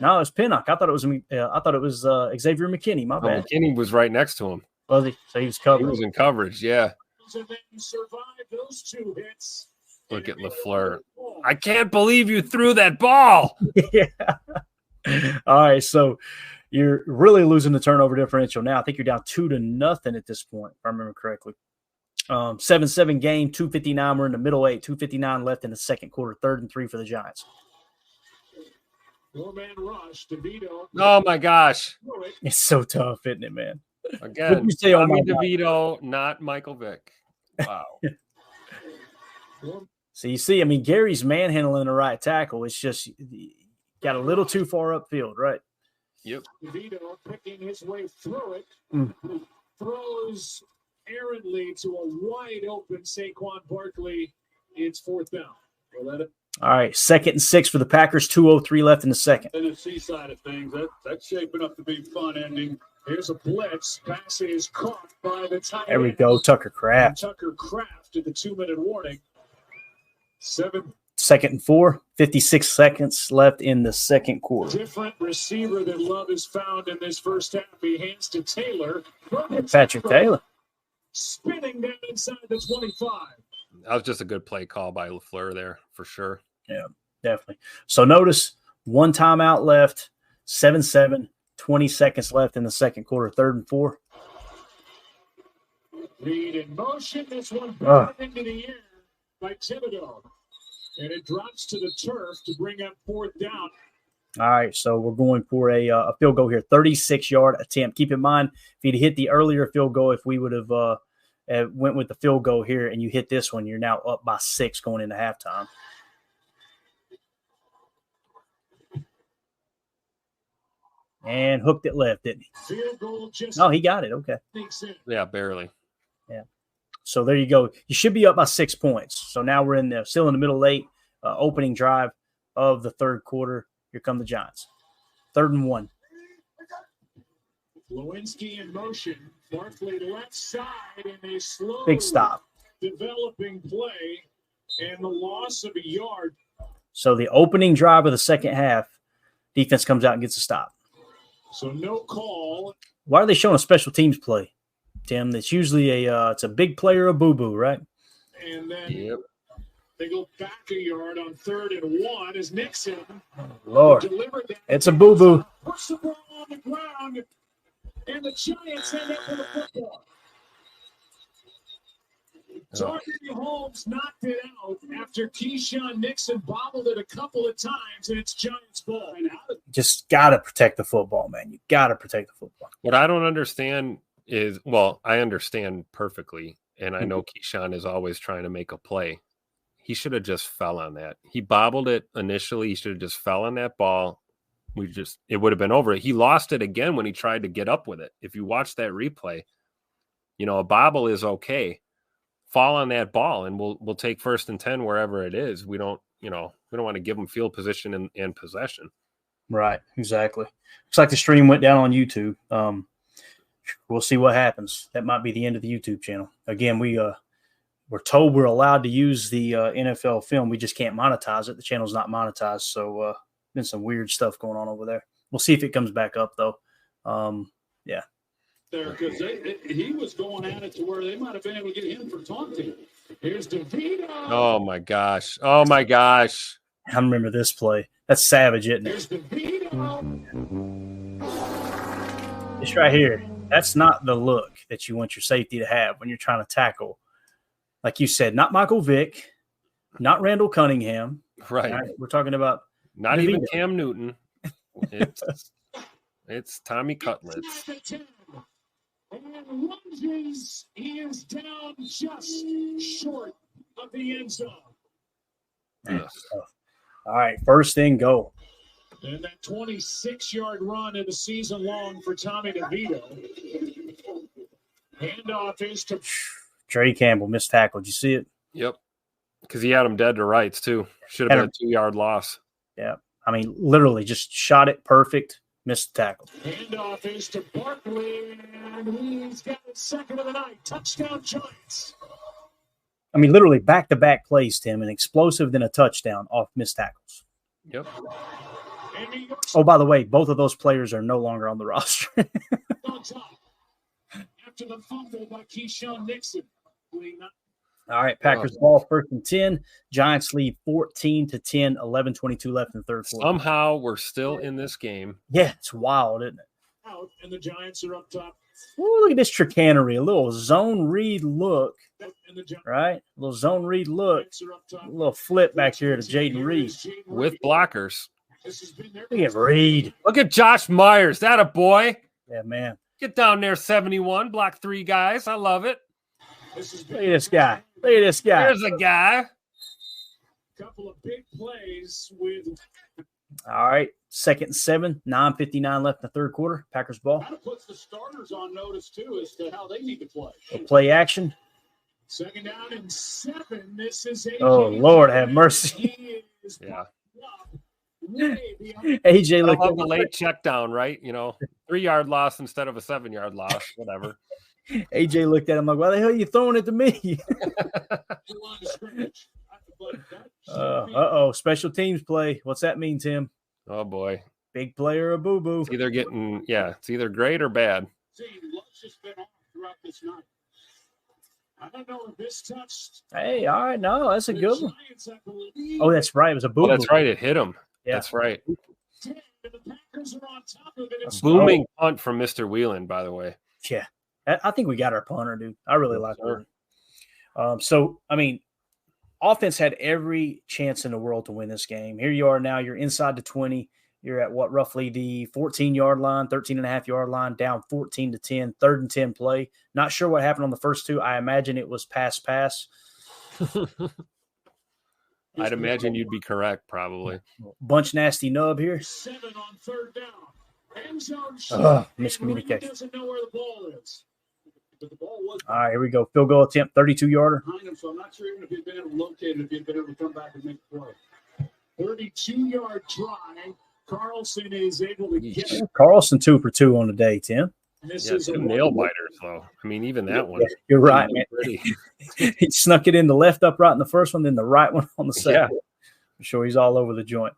No, it's Pinnock. I thought it was Xavier McKinney. My bad. McKinney was right next to him. Was he? So he was covered. He was in coverage, yeah. And then survive those 2 hits. Look at LaFleur. I can't believe you threw that ball. Yeah. All right, so you're really losing the turnover differential now. I think you're down 2-0 at this point, if I remember correctly. 7-7 game, 2:59. We're in the middle 8, 2:59 left in the second quarter, 3rd and 3 for the Giants. 4-man rush, DeVito. Oh my gosh. It's so tough, isn't it, man? Again, you say, Tommy DeVito, not Michael Vick. Wow. So you see, I mean, Gary's manhandling the right tackle. It's just got a little too far upfield, right? Yep. DeVito picking his way through it. Throws errantly to a wide open Saquon Barkley. It's 4th down. We'll let it. All right, 2nd and 6 for the Packers. 2:03 left in the second. Tennessee side of things, that's shaping up to be fun ending. Here's a blitz. Pass is caught by the tight end. There we go, Tucker Kraft. Tucker Kraft to the 2-minute warning. 7. 2nd and 4, 56 seconds left in the second quarter. Different receiver that Love has found in this first half. He hands to Taylor. Patrick Taylor. Spinning down inside the 25. That was just a good play call by LaFleur there, for sure. Yeah, definitely. So notice 1 timeout left, 7-7, 20 seconds left in the second quarter, 3rd and 4. Reed in motion. This one batted into the air by Thibodeau. And it drops to the turf to bring up 4th down. All right, so we're going for a field goal here, 36-yard attempt. Keep in mind, if he'd hit the earlier field goal, if we would have went with the field goal here and you hit this one, you're now up by 6 going into halftime. And hooked it left, didn't he? Field goal just Oh, he got it. Okay. Yeah, barely. Yeah. So there you go. You should be up by 6 points. So now we're still in the middle 8, opening drive of the third quarter. Here come the Giants. 3rd and 1. Lewinsky in motion. Barkley left side in a slow Big stop. developing play and the loss of a yard. So the opening drive of the second half, defense comes out and gets a stop. So no call. Why are they showing a special teams play, Tim? That's usually it's a big play or a boo-boo, right? And then they go back a yard on 3rd and 1 as Nixon. Lord, it's a boo-boo. Push the ball on the ground, and the Giants end up with a football. Darnay Holmes knocked it out after Keyshawn Nixon bobbled it a couple of times, and it's Giants ball. Just got to protect the football, man. You got to protect the football. What I don't understand is, well, I understand perfectly, and I know Keyshawn is always trying to make a play. He should have just fell on that. He bobbled it initially. He should have just fell on that ball. It would have been over. He lost it again when he tried to get up with it. If you watch that replay, a bobble is okay. Fall on that ball, and we'll take 1st and 10 wherever it is. We don't want to give them field position and possession. Right, exactly. Looks like the stream went down on YouTube. We'll see what happens. That might be the end of the YouTube channel. Again, we're told we're allowed to use the NFL film. We just can't monetize it. The channel's not monetized, so been some weird stuff going on over there. We'll see if it comes back up, though. Yeah. There, because he was going at it to where they might have been able to get him for taunting. Here's DeVito. Oh my gosh! Oh my gosh! I remember this play. That's savage, isn't it? Here's DeVito. This right here, that's not the look that you want your safety to have when you're trying to tackle. Like you said, not Michael Vick, not Randall Cunningham. Right. We're talking about not even Cam Newton. It's Tommy Cutlets. And lunges. He is down just short of the end zone. All right, first and goal. And that 26-yard run in the season long for Tommy DeVito. Handoff is to Trey Campbell, missed tackle. Did you see it? Yep. Because he had him dead to rights, too. Should have been a 2-yard loss. Yeah. I mean, literally just shot it perfect, missed the tackle. Handoff is to Barkley, and he's got his second of the night. Touchdown Giants. I mean, literally back-to-back plays, Tim, an explosive, then a touchdown off missed tackles. Yep. Oh, by the way, both of those players are no longer on the roster. On top. After the fumble by Keyshawn Nixon. All right, Packers ball, 1st and 10. Giants lead 14-10, 11:22 left in the third quarter. Somehow we're still in this game. Yeah, it's wild, isn't it? Out, and the Giants are up top. Ooh, look at this chicanery. A little zone read look, right? A little zone read look. A little flip back here to Jaden Reed. With blockers. Look at Reed. Look at Josh Myers. That a boy. Yeah, man. Get down there, 71. Block 3 guys. I love it. Look at this guy. Look at this guy. There's a guy. Couple of big plays with. All right, 2nd and 7, 9:59 left in the third quarter. Packers ball. Kind of puts the starters on notice too as to how they need to play. Play action. 2nd down and 7. This is AJ. Oh Lord, have mercy. Yeah. AJ looked at the late check down, right? 3-yard loss instead of a 7-yard loss, whatever. AJ looked at him like, "Why the hell are you throwing it to me?" Special teams play. What's that mean, Tim? Oh boy, big play or a boo boo. It's either getting, it's either great or bad. Luck's just been off throughout this night. I don't know if this touched. Hey, all right, no, that's a good one. Oh, that's right. It was a boo boo. Oh, that's right. It hit him. Yeah. That's right. The Packers are on top of it. A booming punt from Mr. Whelan, by the way. Yeah. I think we got our punter, dude. I really like her. So, I mean, offense had every chance in the world to win this game. Here you are now. You're inside the 20. You're at roughly the 14-yard line, 13.5-yard line, down 14-10, 3rd and 10 play. Not sure what happened on the first 2. I imagine it was pass. I'd imagine you'd be correct, probably. Bunch nasty nub here. 7 on 3rd down. End zone miscommunication. Doesn't know where the ball is. But the ball was. All right, here we go. Field goal attempt, 32-yarder. Behind him, so I'm not sure even if he'd been able to locate it, if he'd been able to come back and make the play. 32-yard try. Carlson is able to get it. Carlson 2 for 2 on the day, Tim. This is 2 nail biters, though. I mean, even that one. Yeah, you're right, man. He snuck it in the left upright in the first one, then the right one on the second. Yeah. I'm sure he's all over the joint.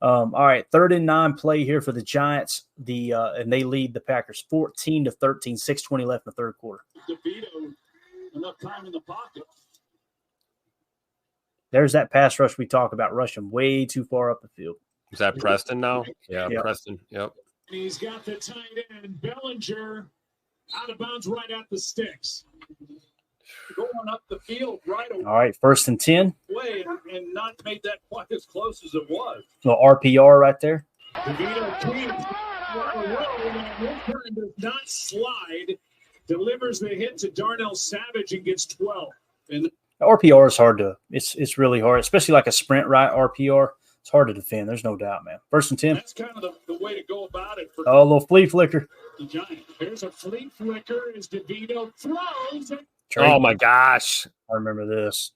All right, 3rd and 9 play here for the Giants. And they lead the Packers 14-13, 6:20 left in the third quarter. DeVito, enough time in the pocket. There's that pass rush we talk about, rushing way too far up the field. Is that Preston now? Yeah, yep. Preston. Yep. And he's got the tight end, Bellinger, out of bounds right at the sticks. Going up the field right away. All right, 1st and 10. And not made that quite as close as it was. Little RPR right there. DeVito does not slide. Delivers the hit to Darnell Savage and gets 12. And RPR is hard to. It's really hard, especially like a sprint right RPR. It's hard to defend. There's no doubt, man. 1st and 10. That's kind of the way to go about it. For a little flea flicker. The Giants. There's a flea flicker as DeVito throws it. Oh my gosh! I remember this.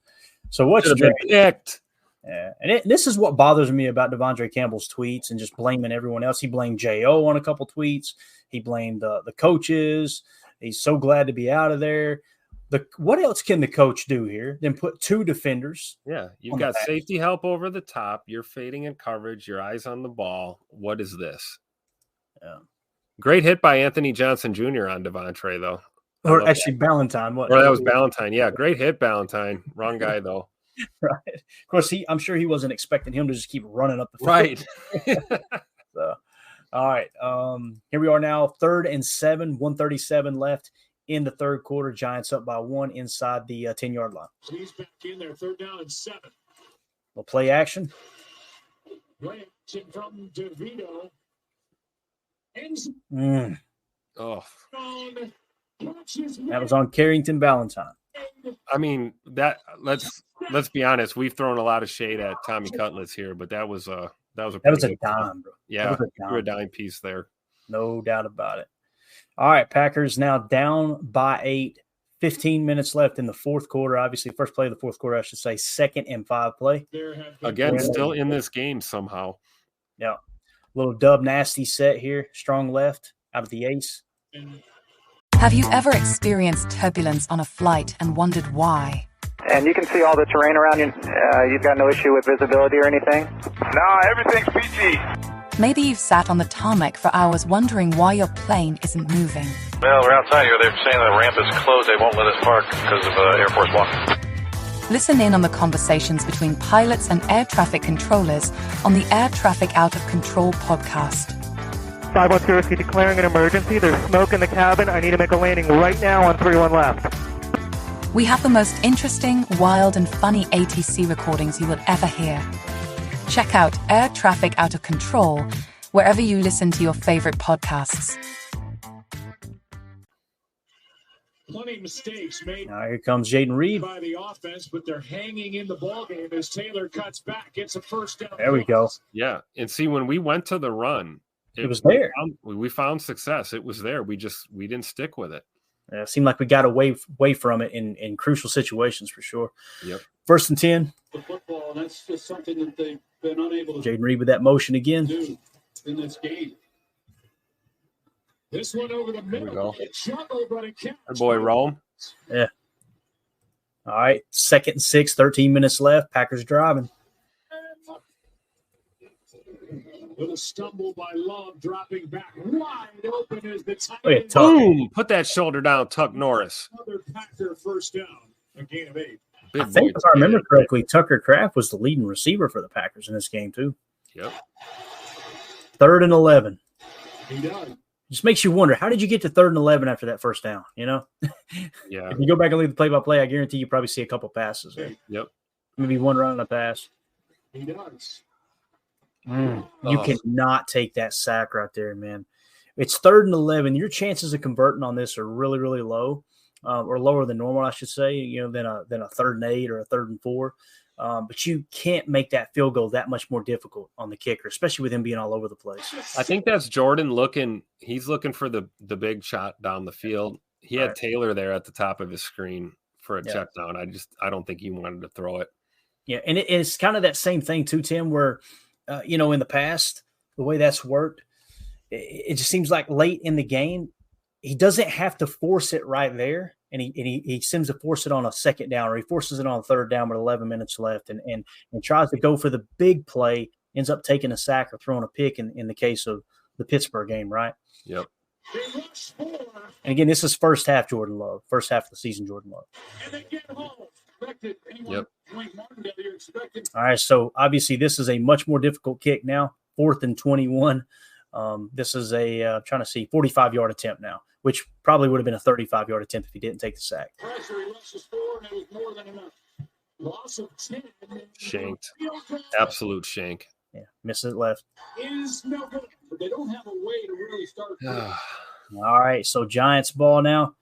So what's picked? Yeah, and this is what bothers me about Devondre Campbell's tweets and just blaming everyone else. He blamed Jo on a couple tweets. He blamed the coaches. He's so glad to be out of there. What else can the coach do here than put 2 defenders? Yeah, you've got safety help over the top. You're fading in coverage. Your eyes on the ball. What is this? Yeah. Great hit by Anthony Johnson Jr. on Devontre, though. Or actually, Ballantyne. What? Or that was Ballantyne. Yeah, great hit, Ballantyne. Wrong guy, though. Right. Of course, I'm sure he wasn't expecting him to just keep running up the field. Right. So, All right. Here we are now, 3rd and 7, 1:37 left in the third quarter. Giants up by 1 inside the 10-yard line. He's back in there, 3rd down and 7. We'll play action. Play action from DeVito. Oh, That was on Carrington Ballantyne. I mean, that let's be honest. We've thrown a lot of shade at Tommy Cutlets here, but that was a pretty good dime, bro. Yeah, That was a dime. a dime piece there. No doubt about it. All right, Packers now down by 8. 15 minutes left in the fourth quarter. Obviously, first play of the fourth quarter, I should say, 2nd and 5 play. Again, still in this game somehow. Yeah. Little dub nasty set here. Strong left out of the ace. Have you ever experienced turbulence on a flight and wondered why? And you can see all the terrain around you. You've got no issue with visibility or anything? No, everything's PG. Maybe you've sat on the tarmac for hours wondering why your plane isn't moving. Well, we're outside here. They're saying the ramp is closed. They won't let us park because of Air Force One. Listen in on the conversations between pilots and air traffic controllers on the Air Traffic Out of Control podcast. 510 Whiskey declaring an emergency. There's smoke in the cabin. I need to make a landing right now on 31 left. We have the most interesting, wild, and funny ATC recordings you will ever hear. Check out Air Traffic Out of Control wherever you listen to your favorite podcasts. Plenty of mistakes made. Now here comes Jaden Reed by the offense, but they're hanging in the ballgame as Taylor cuts back, gets a first down. There we go. Yeah, and see, when we went to the run, it was there. We found success. It was there. We didn't stick with it. It seemed like we got away from it in crucial situations for sure. Yep. 1st and 10. The football, that's just something that they've been unable to Jaden Reed with that motion again. do in this game. This one over the middle. There we go. A juggle, but it counts. Our boy Rome. Yeah. All right. 2nd and 6, 13 minutes left. Packers driving. Little stumble by Love, dropping back wide open as the tight Look at end. Tuck. Boom! Put that shoulder down, Tuck Norris. Another Packer first down. A gain of 8. Big I think, boy. if I remember correctly, Tucker Kraft was the leading receiver for the Packers in this game, too. Yep. 3rd and 11. He does. Just makes you wonder, how did you get to 3rd and 11 after that first down? You know? Yeah. If you go back and look at the play-by-play, I guarantee you probably see a couple passes there. Yep. Maybe one run and a pass. He does. You cannot take that sack right there, man. It's 3rd and 11. Your chances of converting on this are really, really low, or lower than normal, I should say. Than a 3rd and 8 or a 3rd and 4. But you can't make that field goal that much more difficult on the kicker, especially with him being all over the place. I think that's Jordan looking. He's looking for the big shot down the field. He had Taylor there at the top of his screen for a check down. I don't think he wanted to throw it. Yeah, and it's kind of that same thing too, Tim, where in the past, the way that's worked, it just seems like late in the game, he doesn't have to force it right there, and he seems to force it on a 2nd down, or he forces it on a 3rd down with 11 minutes left, and tries to go for the big play, ends up taking a sack or throwing a pick in the case of the Pittsburgh game, right? Yep. And again, this is first half Jordan Love, first half of the season Jordan Love. And they get home. Yep. All right, so obviously this is a much more difficult kick now, 4th and 21. This is a 45-yard attempt now, which probably would have been a 35-yard attempt if he didn't take the sack. Pressure, he rushes forward, and it was more than enough. Loss of 10. Shanked. Absolute shank. Yeah, misses it left. Is no good, but they don't have a way to really start. All right, so Giants ball now.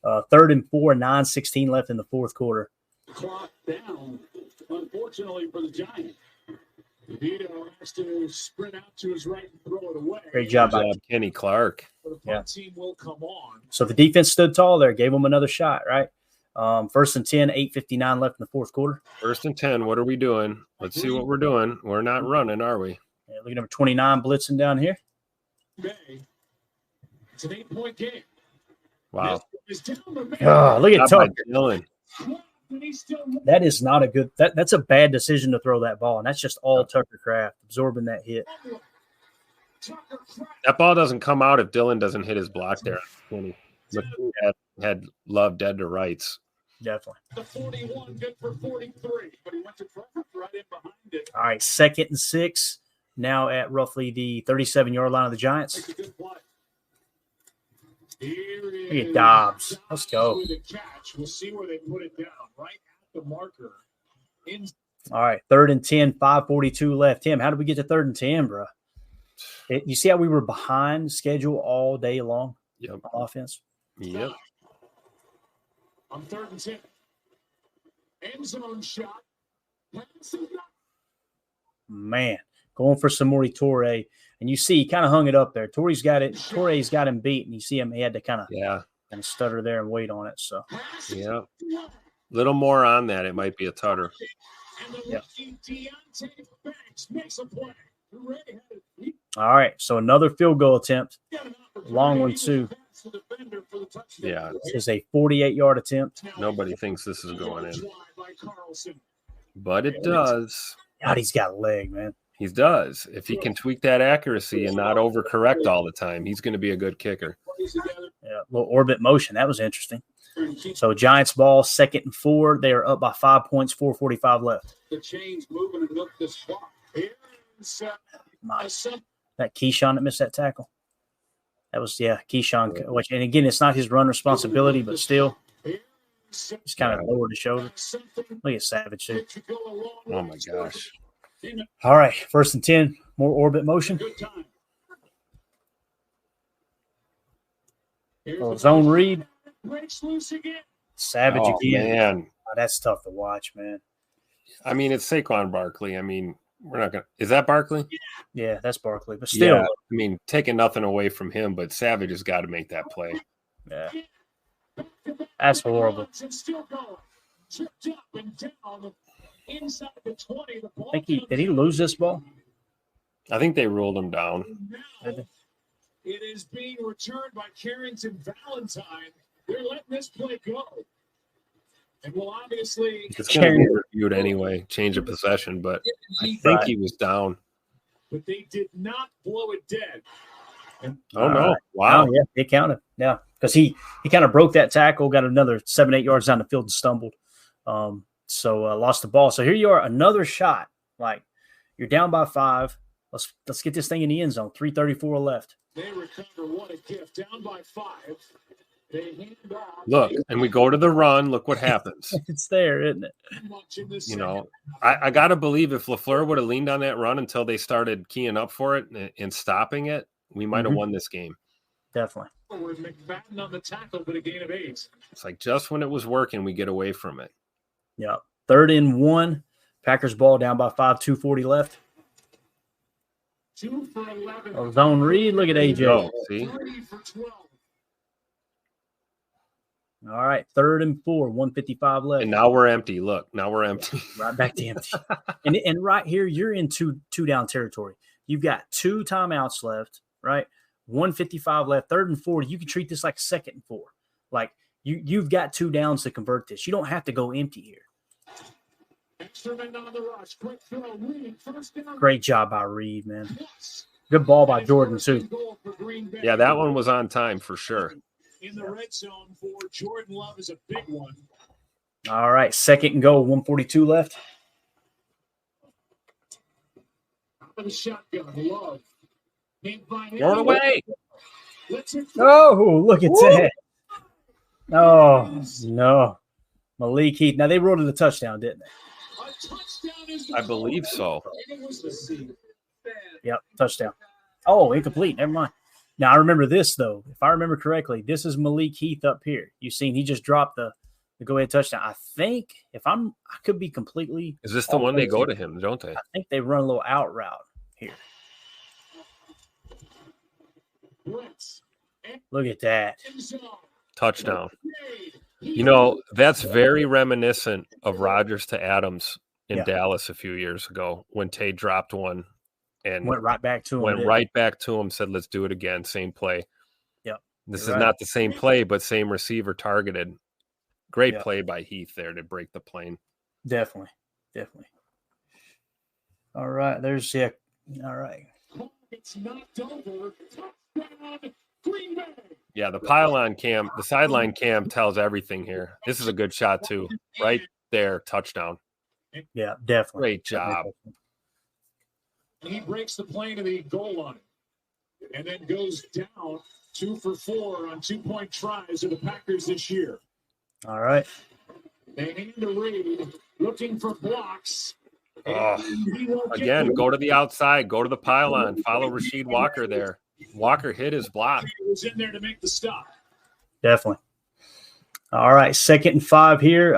3rd and 4, 9:16 left in the fourth quarter. Clock down, unfortunately for the Giants. DeVito has to sprint out to his right and throw it away. Great job by Kenny Clark. The punt team will come on. So the defense stood tall there, gave them another shot, right? 1st and 10, 8:59 left in the fourth quarter. 1st and 10. What are we doing? Let's see what we're doing. We're not running, are we? Yeah, look at number 29 blitzing down here. It's an 8-point game. Wow. Oh, look at Tuck. Dylan. That is not a good. That's a bad decision to throw that ball, and that's just all Tucker Kraft absorbing that hit. That ball doesn't come out if Dylan doesn't hit his block there. Kenny had Love dead to rights. Definitely. The 41, good for 43, but he went to Trevor right in behind it. All right, 2nd and 6, now at roughly the 37-yard line of the Giants. Look at Dobbs. Let's go. We'll see where they put it down, right at the marker. All right, 3rd and 10, 5:42 left. Tim, how did we get to 3rd and 10, bro? You see how we were behind schedule all day long on offense? Yep. On 3rd and 10. End zone shot. Man, going for Samori Toure. And you see, he kind of hung it up there. Torrey's got him beat, and you see him. He had to kind of stutter there and wait on it. So, yeah, little more on that. It might be a tutter. Yeah. All right, so another field goal attempt, long one too. Yeah, this is a 48-yard attempt. Nobody thinks this is going in, but it does. God, he's got a leg, man. He does. If he can tweak that accuracy and not overcorrect all the time, he's going to be a good kicker. Yeah, a little orbit motion. That was interesting. So Giants ball, 2nd and 4. They are up by 5 points, 4:45 left. The chains moving and milk this clock. That Keyshawn that missed that tackle. That was, Keyshawn. Which, and again, it's not his run responsibility, but still, just kind of lowered the shoulder. Look at Savage, too. Oh, my gosh. All right, 1st and 10, more orbit motion. Zone read. Savage again. Man. Oh, that's tough to watch, man. I mean, it's Saquon Barkley. I mean, we're not going to – is that Barkley? Yeah, that's Barkley. But still. Yeah, I mean, taking nothing away from him, but Savage has got to make that play. Yeah. That's horrible. Did he lose this ball? I think they ruled him down. It is being returned by Carrington Valentine. They're letting this play go. And will obviously it's going to be reviewed anyway, change of possession, but I think he was down. But they did not blow it dead. Oh, no. Wow. Oh, yeah, it counted. Yeah, because he kind of broke that tackle, got another 7-8 yards down the field and stumbled. So lost the ball. So here you are, another shot. Like, you're down by 5. Let's get this thing in the end zone. 3:34 left. They recover. What a gift. Down by 5. They hand off. Look, and we go to the run. Look what happens. It's there, isn't it? You know, I got to believe if LaFleur would have leaned on that run until they started keying up for it and stopping it, we might have won this game. Definitely. McFadden on the tackle, but a gain of 8. It's like just when it was working, we get away from it. Yeah. 3rd and 1. Packers ball down by 5, 2:40 left. 2 for 11. Oh, zone read. Look at AJ. Oh, see? 3 for 12. All right. 3rd and 4, 1:55 left. And now we're empty. Look, now we're empty. Right back to empty. and right here, you're in two down territory. You've got 2 timeouts left, right? 1:55 left. 3rd and 4. You can treat this like 2nd and 4. Like you've got 2 downs to convert this. You don't have to go empty here. Extra men on the rush. Quick throw. Reed, first down. Great job by Reed, man. Good ball by Jordan, too. Yeah, that one was on time for sure. In the red zone for Jordan Love is a big one. All right, 2nd and goal, 1:42 left. Out of the shotgun, Love. Throw it away. Oh, look at that. Oh, no. Malik Heath. Now, they rolled it a touchdown, didn't they? I believe so. Yep, touchdown. Oh, incomplete. Never mind. Now, I remember this, though. If I remember correctly, this is Malik Heath up here. You've seen he just dropped the go-ahead touchdown. I think, I could be completely – is this the one they go to him, don't they? I think they run a little out route here. Look at that. Touchdown. You know, that's very reminiscent of Rodgers to Adams in Dallas a few years ago when Tay dropped one and went right back to him. Said, let's do it again. Same play. Yep. This is not the same play, but same receiver targeted. Great play by Heath there to break the plane. Definitely. All right. All right. It's knocked over. Touchdown, Green Bay. Yeah, the pylon cam, the sideline cam tells everything here. This is a good shot too. Right there, touchdown. Yeah, definitely. Great job. He breaks the plane to the goal line and then goes down 2 for 4 on 2-point tries of the Packers this year. All right. They hand to Reed, looking for blocks. Again, go to the outside, go to the pylon, follow Rasheed Walker there. Walker hit his block. He was in there to make the stop. Definitely. All right, 2nd and 5 here.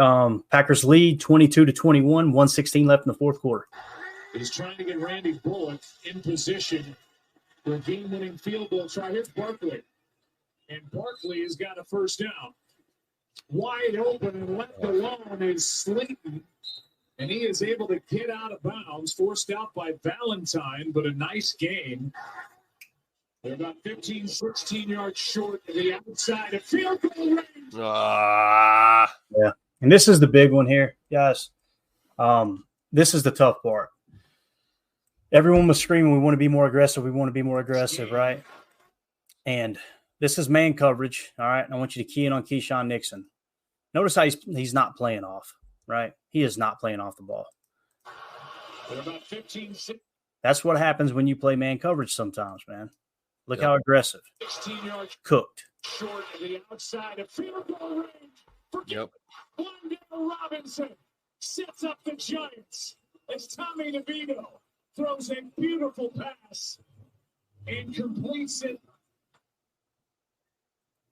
Packers lead 22-21, 1:16 left in the fourth quarter. He's trying to get Randy Bullock in position for a game-winning field goal try. Here's Barkley. And Barkley has got a first down. Wide open and left alone is Slayton. And he is able to get out of bounds, forced out by Valentine, but a nice game. They're about 15, 16 yards short of the outside of field goal range. Yeah. And this is the big one here, guys. This is the tough part. Everyone was screaming, we want to be more aggressive. We want to be more aggressive, right? And this is man coverage, all right? And I want you to key in on Keyshawn Nixon. Notice how he's not playing off, right? He is not playing off the ball. They're about 15, 16. That's what happens when you play man coverage sometimes, man. Look how aggressive. 16 yards cooked. Short of the outside of field goal range. Forget Wendell Robinson sets up the Giants as Tommy DeVito throws a beautiful pass and completes it.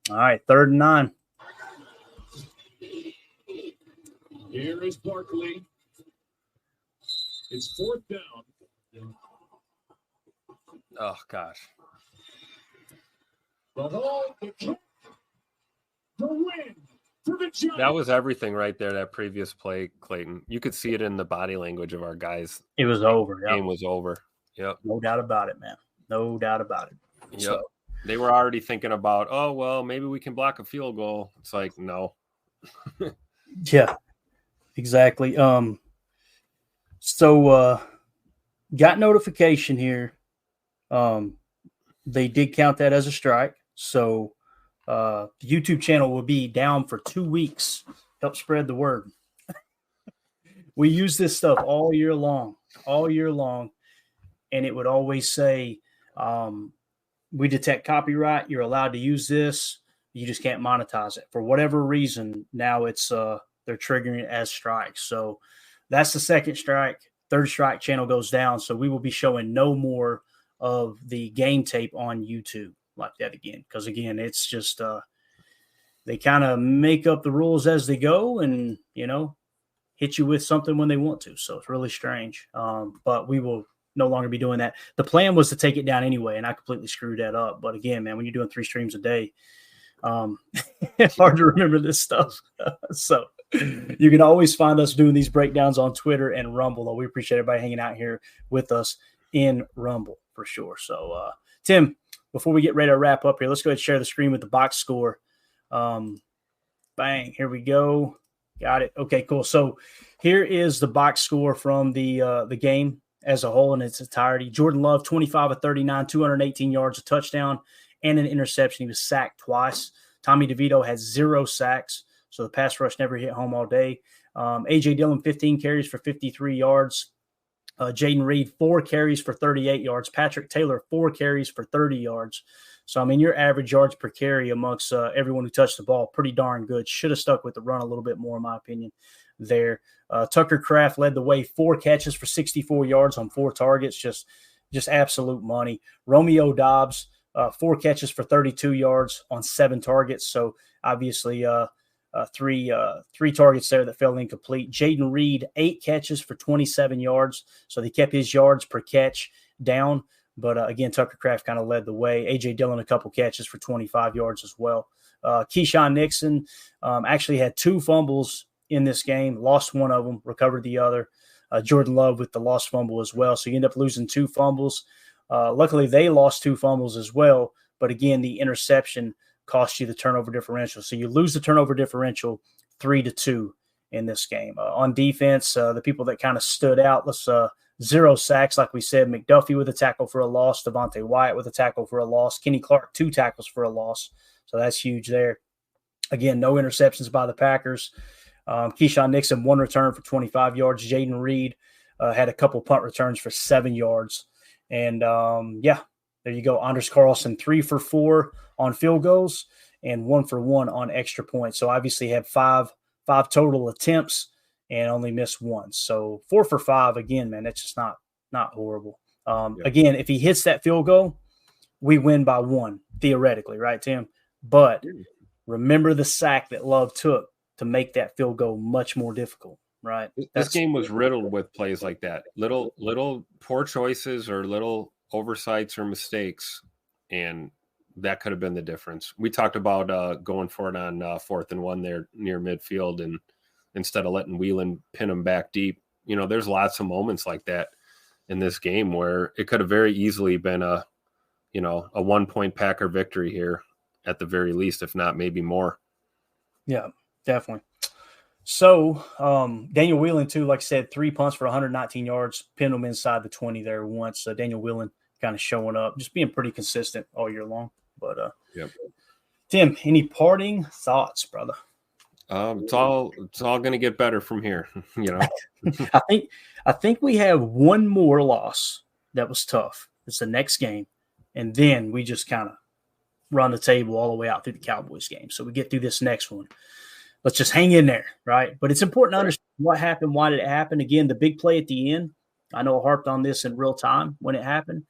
All right, 3rd and 9. Here is Barkley. It's 4th down. Oh, gosh. The hole, the kick, the win for the Giants. That was everything right there, that previous play, Clayton. You could see it in the body language of our guys. It was over. The game was over. Yep. No doubt about it, man. No doubt about it. Yep. So, they were already thinking about, oh, well, maybe we can block a field goal. It's like, no. Yeah, exactly. So got notification here. They did count that as a strike. So the YouTube channel will be down for 2 weeks. Help spread the word. We use this stuff all year long. And it would always say, we detect copyright. You're allowed to use this. You just can't monetize it. For whatever reason, now it's they're triggering it as strikes. So that's the 2nd strike. 3rd strike channel goes down. So we will be showing no more of the game tape on YouTube like that again. Because, again, it's just they kind of make up the rules as they go and, hit you with something when they want to. So it's really strange. But we will no longer be doing that. The plan was to take it down anyway, and I completely screwed that up. But, again, man, when you're doing 3 streams a day, it's hard to remember this stuff. So you can always find us doing these breakdowns on Twitter and Rumble. Though we appreciate everybody hanging out here with us in Rumble for sure. So, Tim, before we get ready to wrap up here, let's go ahead and share the screen with the box score. Bang, here we go. Got it. Okay, cool. So here is the box score from the game as a whole in its entirety. Jordan Love, 25 of 39, 218 yards, a touchdown, and an interception. He was sacked twice. Tommy DeVito had 0 sacks, so the pass rush never hit home all day. A.J. Dillon, 15 carries for 53 yards. Jaden Reed, 4 carries for 38 yards. Patrick Taylor, 4 carries for 30 yards. So, your average yards per carry amongst everyone who touched the ball, pretty darn good. Should have stuck with the run a little bit more, in my opinion, there. Tucker Kraft led the way, 4 catches for 64 yards on 4 targets, just absolute money. Romeo Doubs, 4 catches for 32 yards on 7 targets. So, obviously, 3 targets there that fell incomplete. Jaden Reed, 8 catches for 27 yards. So, they kept his yards per catch down. But, again, Tucker Kraft kind of led the way. A.J. Dillon, a couple catches for 25 yards as well. Keyshawn Nixon actually had 2 fumbles in this game, lost one of them, recovered the other. Jordan Love with the lost fumble as well. So you end up losing 2 fumbles. Luckily, they lost 2 fumbles as well. But, again, the interception cost you the turnover differential. So you lose the turnover differential 3-2 in this game. On defense, the people that kind of stood out, 0 sacks, like we said. McDuffie with a tackle for a loss. Devontae Wyatt with a tackle for a loss. Kenny Clark, 2 tackles for a loss. So that's huge there. Again, no interceptions by the Packers. Keyshawn Nixon, 1 return for 25 yards. Jaden Reed had a couple punt returns for 7 yards. And, there you go. Anders Carlson, 3 for 4 on field goals and 1 for 1 on extra points. So obviously had five total attempts and only missed 1. So 4 for 5 again, man. That's just not horrible. Again, if he hits that field goal, we win by 1 theoretically, right, Tim? But remember the sack that Love took to make that field goal much more difficult, right? This game was riddled with plays like that. Little poor choices or little oversights or mistakes, and that could have been the difference. We talked about going for it on 4th and 1 there near midfield, and instead of letting Whelan pin him back deep. There's lots of moments like that in this game where it could have very easily been a 1-point Packer victory here at the very least, if not maybe more. Yeah, definitely. So Daniel Whelan too, like I said, 3 punts for 119 yards, pinned him inside the 20 there once. So Daniel Whelan kind of showing up, just being pretty consistent all year long. But Tim, any parting thoughts, brother? It's all going to get better from here. I think we have one more loss that was tough. It's the next game, and then we just kind of run the table all the way out through the Cowboys game. So we get through this next one. Let's just hang in there, right? But it's important to understand what happened, why did it happen. Again, the big play at the end. I know I harped on this in real time when it happened.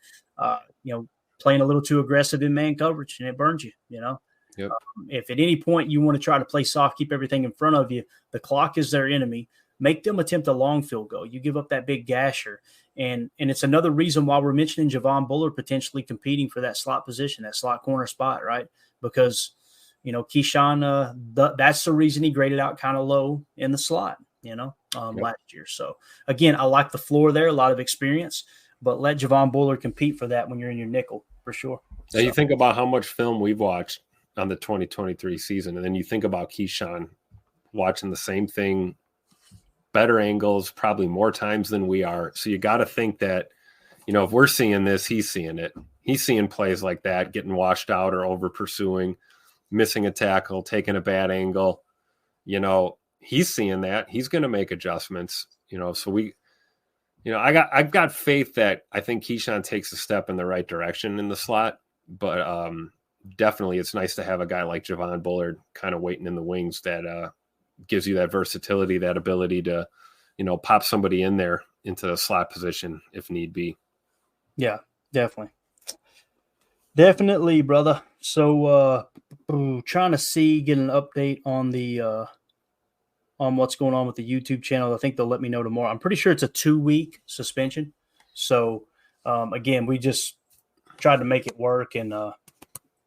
Playing a little too aggressive in man coverage, and it burns you. Yep. If at any point you want to try to play soft, keep everything in front of you, the clock is their enemy. Make them attempt a long field goal. You give up that big gasher. And it's another reason why we're mentioning Javon Bullard potentially competing for that slot position, that slot corner spot, right? Because, Keyshawn, that's the reason he graded out kind of low in the slot, last year. So, again, I like the floor there, a lot of experience, but let Javon Bullard compete for that when you're in your nickel for sure. Now you think about how much film we've watched on the 2023 season, and then you think about Keyshawn watching the same thing, better angles, probably more times than we are. So you got to think that, if we're seeing this, he's seeing it. He's seeing plays like that, getting washed out or over pursuing, missing a tackle, taking a bad angle. He's seeing that. He's going to make adjustments, so I've got faith that I think Keyshawn takes a step in the right direction in the slot, but definitely it's nice to have a guy like Javon Bullard kind of waiting in the wings that gives you that versatility, that ability to, pop somebody in there into the slot position if need be. Yeah, definitely. Definitely, brother. So trying to get an update on the on what's going on with the YouTube channel. I think they'll let me know tomorrow. I'm pretty sure it's a 2-week suspension. So again, we just tried to make it work, and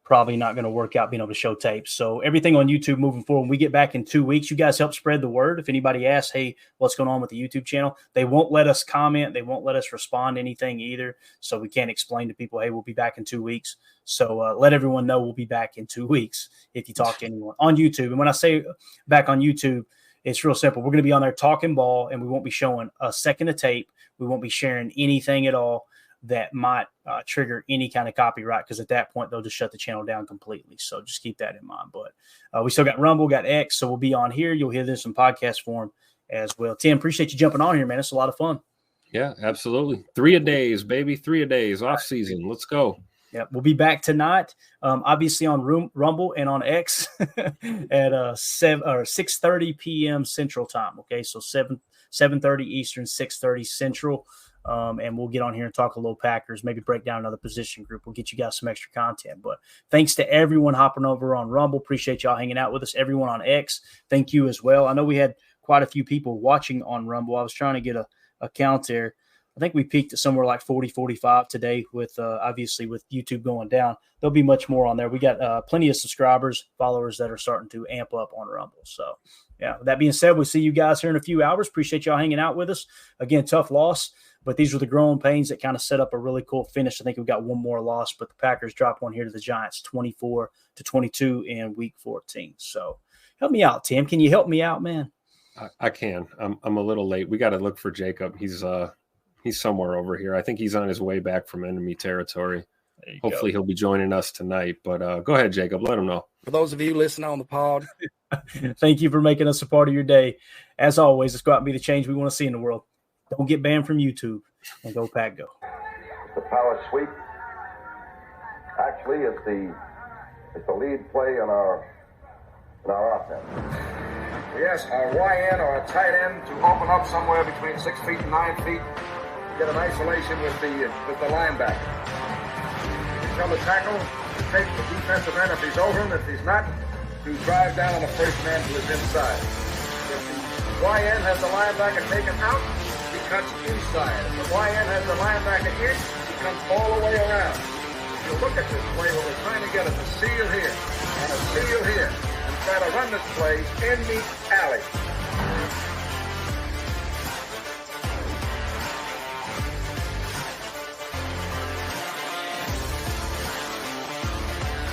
probably not going to work out being able to show tapes. So everything on YouTube moving forward, when we get back in 2 weeks, you guys help spread the word. If anybody asks, hey, what's going on with the YouTube channel, they won't let us comment. They won't let us respond to anything either. So we can't explain to people, hey, we'll be back in 2 weeks. So let everyone know we'll be back in 2 weeks if you talk to anyone on YouTube. And when I say back on YouTube, it's real simple. We're going to be on there talking ball, and we won't be showing a second of tape. We won't be sharing anything at all that might trigger any kind of copyright, because at that point they'll just shut the channel down completely. So just keep that in mind. But we still got Rumble, got X, so we'll be on here. You'll hear this in podcast form as well. Tim, appreciate you jumping on here, man. It's a lot of fun. Yeah, absolutely. 3-a-days, baby. 3-a-days off season. Let's go. Yeah, we'll be back tonight, obviously on Rumble and on X at 6:30 p.m. Central Time. Okay, so 7:30 Eastern, 6:30 Central. And we'll get on here and talk a little Packers, maybe break down another position group. We'll get you guys some extra content. But thanks to everyone hopping over on Rumble. Appreciate y'all hanging out with us. Everyone on X, thank you as well. I know we had quite a few people watching on Rumble. I was trying to get a count there. I think we peaked at somewhere like 40, 45 today with obviously with YouTube going down. There'll be much more on there. We got plenty of subscribers, followers that are starting to amp up on Rumble. So, yeah, with that being said, we'll see you guys here in a few hours. Appreciate y'all hanging out with us. Again, tough loss, but these were the growing pains that kind of set up a really cool finish. I think we've got one more loss, but the Packers dropped one here to the Giants, 24-22 in Week 14. So help me out, Tim. Can you help me out, man? I can. I'm a little late. We got to look for Jacob. He's somewhere over here. I think he's on his way back from enemy territory. Hopefully he'll be joining us tonight. But go ahead, Jacob. Let him know. For those of you listening on the pod, thank you for making us a part of your day. As always, let's go out and be the change we want to see in the world. Don't get banned from YouTube, and go Pack Go. The power sweep. Actually, it's the lead play in our offense. Yes, our YN or a tight end to open up somewhere between 6 feet and 9 feet. Get an isolation with the linebacker. Become a tackle, take the defensive end if he's over him. If he's not, to drive down on the first man to his inside. If the YN has the linebacker taken out, he cuts inside. If the YN has the linebacker in, he comes all the way around. If you look at this play, what we're trying to get is a seal here and a seal here. Try to run this play in the alley.